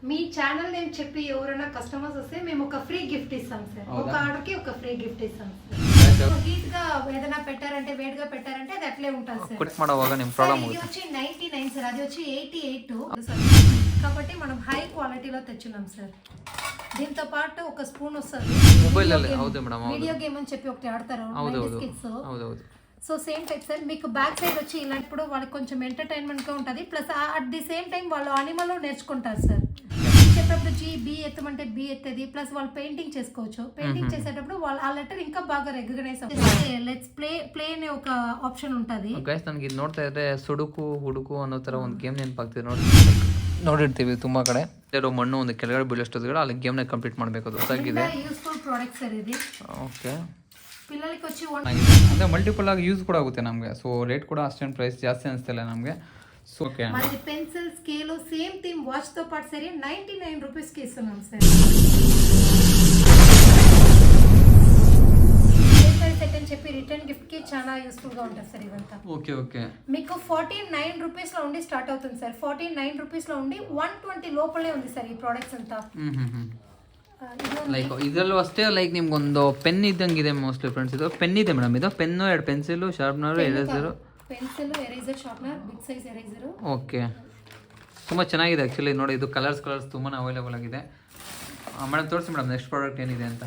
మీ channel name చెప్పి ఎవరైనా customers వస్తే మేము ఒక ఫ్రీ గిఫ్ట్ ఇస్తాం సార్. ఒక ఆర్డర్ కి ఒక ఫ్రీ గిఫ్ట్ ఇస్తాం సార్. హీట్ గా ఏదైనా పెట్టారంటే వేడిగా పెట్టారంటే అది అట్లే ఉంటుంది సార్. ఇది వచ్చి 99 సార్, అది వచ్చి 88 సార్. కాబట్టి మనం హై క్వాలిటీలో తెచ్చున్నాం సార్. దీంతో పాటు ఒక స్పూన్ వస్తుంది. వీడియో గేమ్ అని చెప్పి ఒకటి ఆడతారు kids. So same type sir. మీకు బ్యాక్ సైడ్ వచ్చి ఇలాంటిప్పుడు వాళ్ళకి కొంచెం ఎంటర్టైన్మెంట్ గా ఉంటుంది. Plus at the same time వాళ్ళు అనిమల్ నేర్చుకుంటారు సార్. చెప్పేటప్పుడు బి ఎత్తమంటే బి ఎత్తేది. ప్లస్ వాళ్ళు పెయింటింగ్ చేసుకోవచ్చు. పెయింటింగ్ చేసేటప్పుడు వాళ్ళు ఆ లెటర్ ఇంకా బాగా ರೆಕಗ್ನೈಸ್ ಆಗುತ್ತೆ. ಲೆಟ್ಸ್ ಪ್ಲೇ ಅనే ఒక ಆಪ್ಷನ್ ఉంటుంది. ಗೈಸ್ ನನಗೆ ಇದು ನೋಡ್ತಾ ಇದ್ರೆ ಸುಡುಕು ಹುಡುಕು ಅನ್ನೋ ತರ ಒಂದು ಗೇಮ್ ನೆನಪಾಗ್ತಿದೆ ನೋಡಿರ್ತೀವಿ ತುಂಬಾ ಕಡೆ. ಇರೋ ಮಣ್ಣು ಒಂದು ಕೆಳಗಡೆ ಬೀಳೋಷ್ಟೊತ್ತಿಗೆ ಅಲ್ಲಿ ಗೇಮ್ನ ಕಂಪ್ಲೀಟ್ ಮಾಡಬೇಕು. ಅದು ಹೊಸಾಗಿದೆ. ಯೂಸ್ಫುಲ್ ಪ್ರಾಡಕ್ಟ್ ಸರ್ ಇದು. ಓಕೆ. పిల్లలకి వచ్చి అంటే మల్టిపుల్ ಆಗಿ ಯೂಸ್ ಕೂಡ ಆಗುತ್ತೆ ನಮಗೆ. ಸೊ ರೇಟ್ ಕೂಡ ಅಷ್ಟೇನು ಪ್ರೈಸ್ ಜಾಸ್ತಿ ಅನಿಸ್ತಿಲ್ಲ ನಮಗೆ. So okay. మరి pencil scale same theme watch తో పాటు సరే 99 రూపీస్ కి ఇస్తున్నాం సార్. సెట్ అని చెప్పి రిటర్న్ గిఫ్ట్ కి చాలా యూస్ఫుల్ గా ఉంటుంది సార్ ఇవంతా. Okay okay. మీకు 49 రూపీస్ లో ఉండి స్టార్ట్ అవుతుంది సార్. 49 రూపీస్ లో ఉండి 120 లోపలే ఉంది సార్ ఈ ప్రొడక్ట్స్ అంతా. ಲೈಕ್ ಇದರಲ್ಲೂ ಅಷ್ಟೇ ಲೈಕ್ ನಿಮ್ಗೊಂದು ಪೆನ್ ಇದ್ದಂಗಿದೆ ಮೋಸ್ಟ್ಲಿ ಫ್ರೆಂಡ್ಸ್. ಇದು ಪೆನ್ ಇದೆ ಮೇಡಮ್. ಇದು pen, 2 pencil, sharpener, eraser. Pencil, eraser, sharpener, big size eraser. Okay. ತುಂಬ ಚೆನ್ನಾಗಿದೆ ಆ್ಯಕ್ಚುಲಿ. ನೋಡಿ ಇದು ಕಲರ್ಸ್ ತುಂಬಾ ಅವೈಲೇಬಲ್ ಆಗಿದೆ. ಮೇಡಮ್ ತೋರಿಸಿ ಮೇಡಮ್ ನೆಕ್ಸ್ಟ್ ಪ್ರಾಡಕ್ಟ್ ಏನಿದೆ ಅಂತ.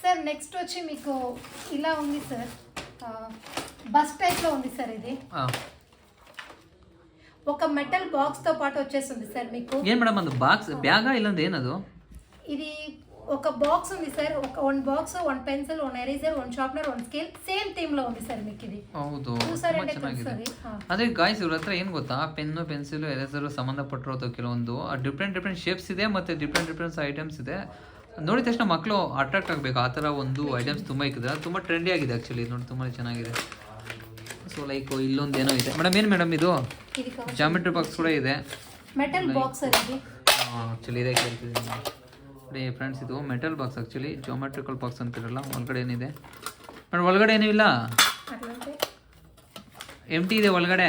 సార్ నెక్స్ట్ వచ్చి మీకు ఇలా ఉంది సార్. బస్ టైప్ లో ఉంది సార్. ఇది ఒక మెటల్ బాక్స్ తో పాటు వచ్చేస్తుంది సార్ మీకు. ఏం మేడం ಅದು బాక్స్ బ్యాగా ఇల్లంది ಏನದು? ఇది ఒక బాక్స్ ఉంది సార్. ఒక 1 box, 1 pencil, 1 eraser, 1 sharpener, 1 scale same theme లో ఉంది సార్ మీకు ఇది. ಹೌದು ಚೆನ್ನಾಗಿದೆ. ಅದೇ ಗಾಯ್ಸ್ ಇವ್ರ ಹತ್ರ ಏನು ಗೊತ್ತಾ, ಪೆನ್ನು, ಪೆನ್ಸಿಲ್, ಎರೇಸರ್ ಸಂಬಂಧಪಟ್ಟಿರೋದು ಕೆಲವೊಂದು ಡಿಫ್ರೆಂಟ್ ಶೇಪ್ಸ್ ಇದೆ ಮತ್ತೆ ಡಿಫ್ರೆಂಟ್ ಐಟಮ್ಸ್ ಇದೆ. ನೋಡಿದ ತಕ್ಷಣ ಮಕ್ಕಳು ಅಟ್ರಾಕ್ಟ್ ಆಗಬೇಕು ಆ ಥರ ಒಂದು ಐಟಮ್ಸ್ ತುಂಬ ಇಕ್ಕಿದ್ರೆ ತುಂಬ ಟ್ರೆಂಡಿ ಆಗಿದೆ ಆ್ಯಕ್ಚುಲಿ. ನೋಡಿ ತುಂಬಾ ಚೆನ್ನಾಗಿದೆ. ಸೊ ಲೈಕ್ ಇಲ್ಲೊಂದು ಏನೋ ಇದೆ ಮೇಡಮ್. ಏನು ಮೇಡಮ್ ಇದು? ಜಾಮೆಟ್ರಿ ಬಾಕ್ಸ್ ಕೂಡ ಇದೆ. ಮೆಟಲ್ ಬಾಕ್ಸ್ ಇದೆ ಆ್ಯಕ್ಚುಲಿ. ಇದೆ ಕೇಳ್ತಿದ್ದೀನಿ ನೋಡಿ ಫ್ರೆಂಡ್ಸ್. ಇದು metal box actually. Geometrical box ಅಂತಿರಲ್ಲ. ಒಳಗಡೆ ಏನಿದೆ ಮೇಡಮ್? ಒಳಗಡೆ ಏನೂ ಇಲ್ಲ, ಎಂಟಿ ಇದೆ ಒಳಗಡೆ.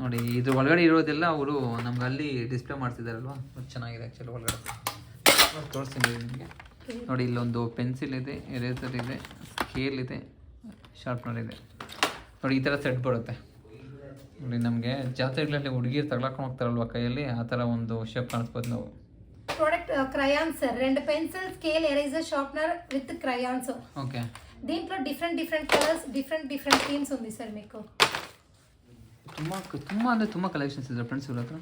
ನೋಡಿ ಇದ್ರ ಒಳಗಡೆ ಇರೋದೆಲ್ಲ ಅವರು ನಮ್ಗೆ ಅಲ್ಲಿ ಡಿಸ್ಪ್ಲೇ ಮಾಡ್ತಿದ್ದಾರಲ್ವಾ, ಚೆನ್ನಾಗಿದೆ ಆ್ಯಕ್ಚುಲಿ. ಒಳಗಡೆ ತೋರಿಸ್ತೀನಿ ನಿಮಗೆ. ನೋಡಿ ಇಲ್ಲೊಂದು ಪೆನ್ಸಿಲ್ ಇದೆ, ಎರೇಸರ್ ಇದೆ, ಸ್ಕೇಲ್ ಇದೆ, ಶಾರ್ಪ್ನರ್ ಇದೆ. ನೋಡಿ ಈ ಥರ ಸೆಟ್ ಬರುತ್ತೆ ನೋಡಿ. ನಮಗೆ ಜಾತ್ರೆಗಳಲ್ಲಿ ಹುಡುಗಿರು ತಗೊಳಕೊಂಡು ಹೋಗ್ತಾರಲ್ವ ಕೈಯಲ್ಲಿ, ಆ ಥರ ಒಂದು ಶೇಪ್ ಕಾಣಿಸ್ಬೋದು ನಾವು. Product crayons sir. 2 pencil, scale, eraser, sharpener with crayons. Okay. దీంట్లో డిఫరెంట్ కలర్స్, డిఫరెంట్ థీమ్స్ ఉంది సార్ మీకు. ತುಂಬ ಕಲೆಕ್ಷನ್ಸ್ ಇದೆ ಫ್ರೆಂಡ್ಸ್ ಇವ್ರ ಹತ್ರ.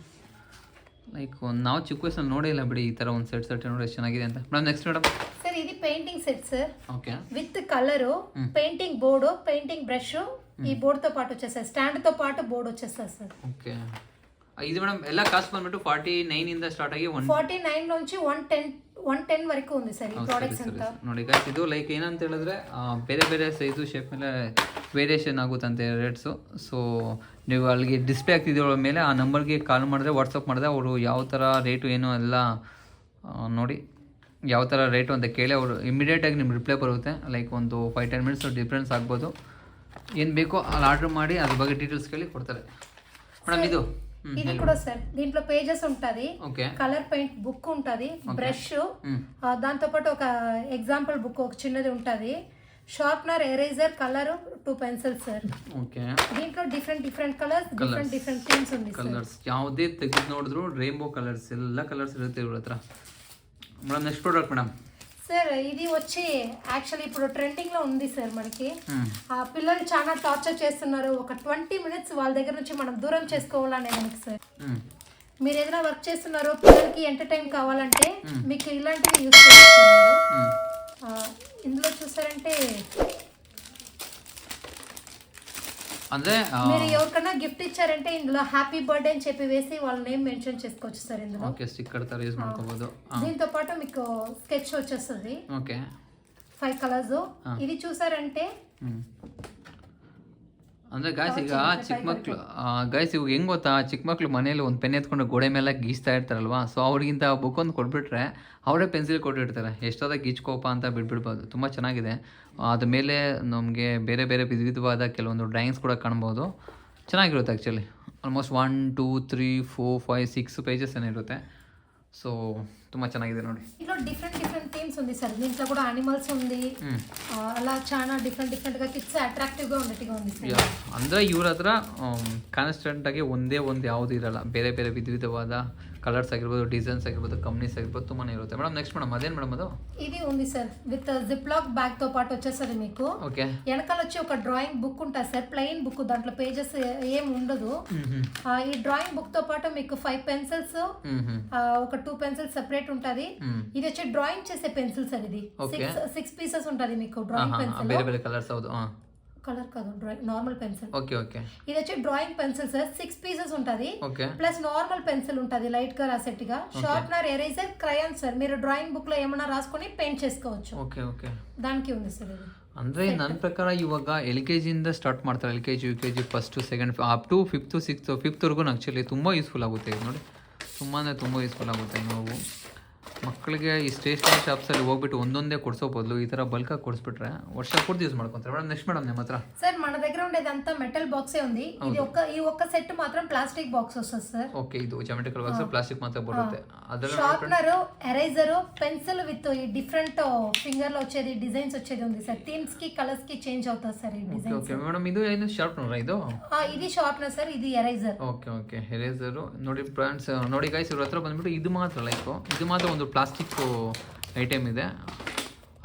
ಲೈಕ್ ನಾವು ಚಿಕ್ಕ ವಯಸ್ಸಲ್ಲಿ ನೋಡೇ ಇಲ್ಲ ಬಿಡಿ ಈ ಥರ ಒಂದು ಸೆಟ್ ನೋಡಿ ಎಷ್ಟು ಚೆನ್ನಾಗಿದೆ ಅಂತ. ಮೇಡಮ್ ನೆಕ್ಸ್ಟ್ ಮೇಡಮ್ ಸರ್ ఇది painting set sir. Okay. With colour, painting board, painting brush. ఈ బోర్డుతో పాటు వచ్చేస్తారు. స్టాండ్తో పాటు బోర్డు వచ్చేస్తారు సార్. ఓకే. ఇది మేడం ಎಲ್ಲ ಕಾಸ್ಟ್ ಬಂದ್ಬಿಟ್ಟು 49 ಇಂದ ಸ್ಟಾರ್ಟ್ ಆಗಿ 49 నుంచి 110 ವರೆಗೂ ఉంది ಸರ್ ಈ ಪ್ರಾಡಕ್ಟ್ಸ್ ಅಂತ. ನೋಡಿ ಗೈಸ್ ಇದು ಲೈಕ್ ಏನಂತ ಹೇಳಿದ್ರೆ ಬೇರೆ ಸೈಜು ಶೇಪ್ ಮೇಲೆ ವೇರಿಯೇಷನ್ ಆಗುತ್ತಂತೆ ರೇಟ್ಸು. ಸೊ ನೀವು ಅಲ್ಲಿಗೆ ಡಿಸ್ಪ್ಲೇ ಆಗ್ತಿದ್ದೀರ ಮೇಲೆ ಆ ನಂಬರ್ಗೆ ಕಾಲ್ ಮಾಡಿದ್ರೆ, ವಾಟ್ಸಪ್ ಮಾಡಿದ್ರೆ ಅವರು ಯಾವ ಥರ ರೇಟು ಏನು ಎಲ್ಲ ನೋಡಿ ಯಾವ ಥರ ರೇಟು ಅಂತ ಕೇಳಿ ಅವರು ಇಮಿಡಿಯೇಟಾಗಿ ನಿಮ್ಗೆ ರಿಪ್ಲೈ ಬರುತ್ತೆ. ಲೈಕ್ ಒಂದು 5-10 ಮಿನಿಟ್ಸ್ ಡಿಫ್ರೆನ್ಸ್ ಆಗ್ಬೋದು. ಏನು ಬೇಕೋ ಅಲ್ಲಿ ಆರ್ಡರ್ ಮಾಡಿ ಅದ್ರ ಬಗ್ಗೆ ಡೀಟೇಲ್ಸ್ ಕೇಳಿ ಕೊಡ್ತಾರೆ. ಮೇಡಮ್ ಇದು కూడా సార్ దీంట్లో పేజెస్ ఉంటది, కలర్ పెయింట్ బుక్ ఉంటది, బ్రష్, దాంతో పాటు ఒక ఎగ్జాంపుల్ బుక్ ఒక చిన్నది ఉంటది, sharpener, eraser, colour, 2 pencils sir. Okay. దీంట్లో డిఫరెంట్ కలర్స్, డిఫరెంట్ థీమ్స్ ఉంది సార్. కలర్స్ ಯಾವುದೇ ತೆಗೆದು ನೋಡಿದ್ರು ರೇನ್ಬೋ ಕಲರ್ಸ್ ಎಲ್ಲ ಕಲರ್ಸ್ ಇರುತ್ತೆ ಇವ್ರ ಹತ್ರ. Madam next product madam. Sir ఇది వచ్చి యాక్చువల్లీ ఇప్పుడు ట్రెండింగ్ లో ఉంది సార్. మనకి ఆ పిల్లలు చాలా టార్చర్ చేస్తున్నారు. ఒక 20 మినిట్స్ వాళ్ళ దగ్గర నుంచి మనం దూరం చేసుకోవాలనే మనకి సార్. మీరు ఏదైనా వర్క్ చేస్తున్నారు, పిల్లలకి ఎంటర్టైన్ కావాలంటే మీకు ఇలాంటివి యూస్ చేస్తున్నారు. ఇందులో చూసారంటే అంటే మీరు ఎవరికైనా గిఫ్ట్ ఇచ్చారంటే ఇందులో హ్యాపీ బర్త్డే అని చెప్పి వేసి వాళ్ళ నేమ్ మెన్షన్ చేసుకోవచ్చు సార్ ఇందులో. ఓకే. స్టిక్కర్ ತರ యూస్ ಮಾಡ್ಕೋಬಹುದು. దీంతో పాటు మీకు స్కెచ్ వచ్చేస్తుంది. ఓకే. 5 కలర్స్. ఇది చూసారంటే ಅಂದರೆ ಗಾಯ್ಸ್ ಈಗ ಚಿಕ್ಕ ಮಕ್ಕಳು ಇವಾಗ ಹೆಂಗೆ ಗೊತ್ತಾ, ಚಿಕ್ಕ ಮಕ್ಕಳು ಮನೇಲಿ ಒಂದು ಪೆನ್ ಎತ್ಕೊಂಡು ಗೋಡೆ ಮೇಲೆ ಗೀಚ್ತಾ ಇರ್ತಾರಲ್ವಾ. ಸೊ ಅವ್ರಿಗಿಂತ ಬುಕ್ ಒಂದು ಕೊಟ್ಬಿಟ್ರೆ ಅವರೇ ಪೆನ್ಸಿಲ್ ಕೊಟ್ಟಿರ್ತಾರೆ. ಎಷ್ಟೋದಾಗ ಗೀಚ್ಕೋಪ ಅಂತ ಬಿಟ್ಬಿಡ್ಬೋದು. ತುಂಬ ಚೆನ್ನಾಗಿದೆ. ಅದ ಮೇಲೆ ನಮಗೆ ಬೇರೆ ವಿಧವಾದ ಕೆಲವೊಂದು ಡ್ರಾಯಿಂಗ್ಸ್ ಕೂಡ ಕಾಣ್ಬೋದು. ಚೆನ್ನಾಗಿರುತ್ತೆ ಆ್ಯಕ್ಚುಲಿ. ಆಲ್ಮೋಸ್ಟ್ 1 2 3 4 5 6 పేజెస్ అని ఇರುತ್ತೆ. సో ತುಂಬ ಚೆನ್ನಾಗಿದೆ ನೋಡಿ. ఇంట్లో డిఫరెంట్ థీమ్స్ ఉంది సార్. దీంట్లో కూడా యానిమల్స్ ఉంది, అలా చాలా డిఫరెంట్గా కిడ్స్ అట్రాక్టివ్గా ఉన్నట్టుగా ఉంది సార్. ಅಂದರೆ ಇವ್ರ ಹತ್ರ ಕಾನ್ಸ್ಟೆಂಟಾಗಿ ಒಂದೇ ಒಂದು ಯಾವುದು ಇರಲ್ಲ, ಬೇರೆ ಬೇರೆ ವಿಧವಾದ ಕಲರ್ಸ್ ಆಗಿರ್ಬೋದು, ಡಿಸೈನ್ಸ್ ಆಗಿರ್ಬೋದು, ಕಂಪ್ನೀಸ್ ಆಗಿರ್ಬೋದು ತುಂಬಾ ಇರುತ್ತೆ. ಮೇಡಮ್ నెక్స్ట్ మేడం అదేం మేడం అది? ఇది ఉంది sir with zip lock bag తో పాటు వచ్చేసరి మీకు. ఓకే. వెనకాల వచ్చి ఒక డ్రాయింగ్ బుక్ ఉంటుంది సార్, ప్లెయిన్ బుక్, దాంట్లో పేజెస్ ఏం ఉండదు. ఈ డ్రాయింగ్ బుక్ తో పాటు మీకు 5 పెన్సిల్స్, ఒక 2 పెన్సిల్స్ సెపరేట్ ఉంటది. ఇది వచ్చి డ్రాయింగ్ చేసే పెన్సిల్స్ సార్. ఇది 6 పీసెస్ ఉంటది మీకు డ్రాయింగ్ పెన్సిల్. ಬೇರೆ ಬೇರೆ ಕಲರ್ಸ್ ಹೌದು. కలర్ కాదు, drawing normal pencil. Okay okay. ఇది వచ్చి డ్రాయింగ్ పెన్సిల్ సార్, 6 పీసెస్ ఉంటది. ఓకే. ప్లస్ నార్మల్ పెన్సిల్ ఉంటది లైట్ గా రాసేట్టుగా. Sharpener, eraser, crayon sir. మీరు డ్రాయింగ్ బుక్ లో ఏమైనా రాసుకొని పెయింట్ చేసుకోవచ్చు. Okay okay. దానికి ఉంది సాರ್ ఇది. ಅಂದರೆ ನನ್ನ ಪ್ರಕಾರ ಇವಾಗ LKG ಇಂದ ಸ್ಟಾರ್ಟ್ ಮಾಡ್ತಾರೆ. LKG UKG first second up to 5th 6th 5thವರೆಗೂ ಆ್ಯಕ್ಚುಲಿ ತುಂಬ ಯೂಸ್ಫುಲ್ ಆಗುತ್ತೆ ಇದು ನೋಡಿ. ತುಂಬ ಯೂಸ್ಫುಲ್ ಆಗುತ್ತೆ. ನಾವು ಮಕ್ಕಳಿಗೆ ಈ ಸ್ಟೇಷನರಿ ಶಾಪ್ಸಲ್ಲಿ ಹೋಗ್ಬಿಟ್ಟು ಒಂದೊಂದೇ ಕೊಡಿಸೋ ಬದಲು ಈ ಥರ ಬಲ್ಕಾಗಿ ಕೊಡಿಸ್ಬಿಟ್ರೆ ವರ್ಷ ಪೂರ್ತಿ ಯೂಸ್ ಮಾಡ್ಕೊತಾರೆ. ಮೇಡಮ್ నెక్స్ట్ మేడం ನಿಮ್ಮ ಹತ್ರ? సార్ మన దగ్గర ఉండేదంతా మెటల్ బాక్సే ఉంది. ఇది ఈ ఒక్క సెట్ మాత్రం ప్లాస్టిక్ బాక్స్ వస్తుంది సార్. ఓకే. ಇದು ಜಾಮೆಟ್ರಿಕಲ್ ಬಾಕ್ಸ್ ಪ್ಲಾಸ್ಟಿಕ್ ಮಾತ್ರ ಬರುತ್ತೆ. ಅದರಲ್ಲಿ షార్ప్నర్, ఎరేజర్, పెన్సిల్ విత్ ఈ డిఫరెంట్ ఫింగర్ లో వచ్చేది డిజైన్స్ వచ్చేది ఉంది సార్. థీమ్స్ కి కలర్స్ కి చేంజ్ అవుతుంది సార్ ఈ డిజైన్స్. Okay madam. ಇದು ಏನು ಶಾರ್ಪ್ನರ್ ಇದು? ఇది షార్ప్నర్ ಸರ್, ఇది ఎరేజర్. Okay okay. ಎರೇಸರ್ ನೋಡಿ ಫ್ರೆಂಡ್ಸ್, ನೋಡಿ ಗೈಸ್, ಇವ್ರ ಹತ್ರ ಬಂದ್ಬಿಟ್ಟು ಇದು ಮಾತ್ರ ಇದು ಮಾತ್ರ ಒಂದು ಪ್ಲಾಸ್ಟಿಕ್ ಐಟಮ್ ಇದೆ.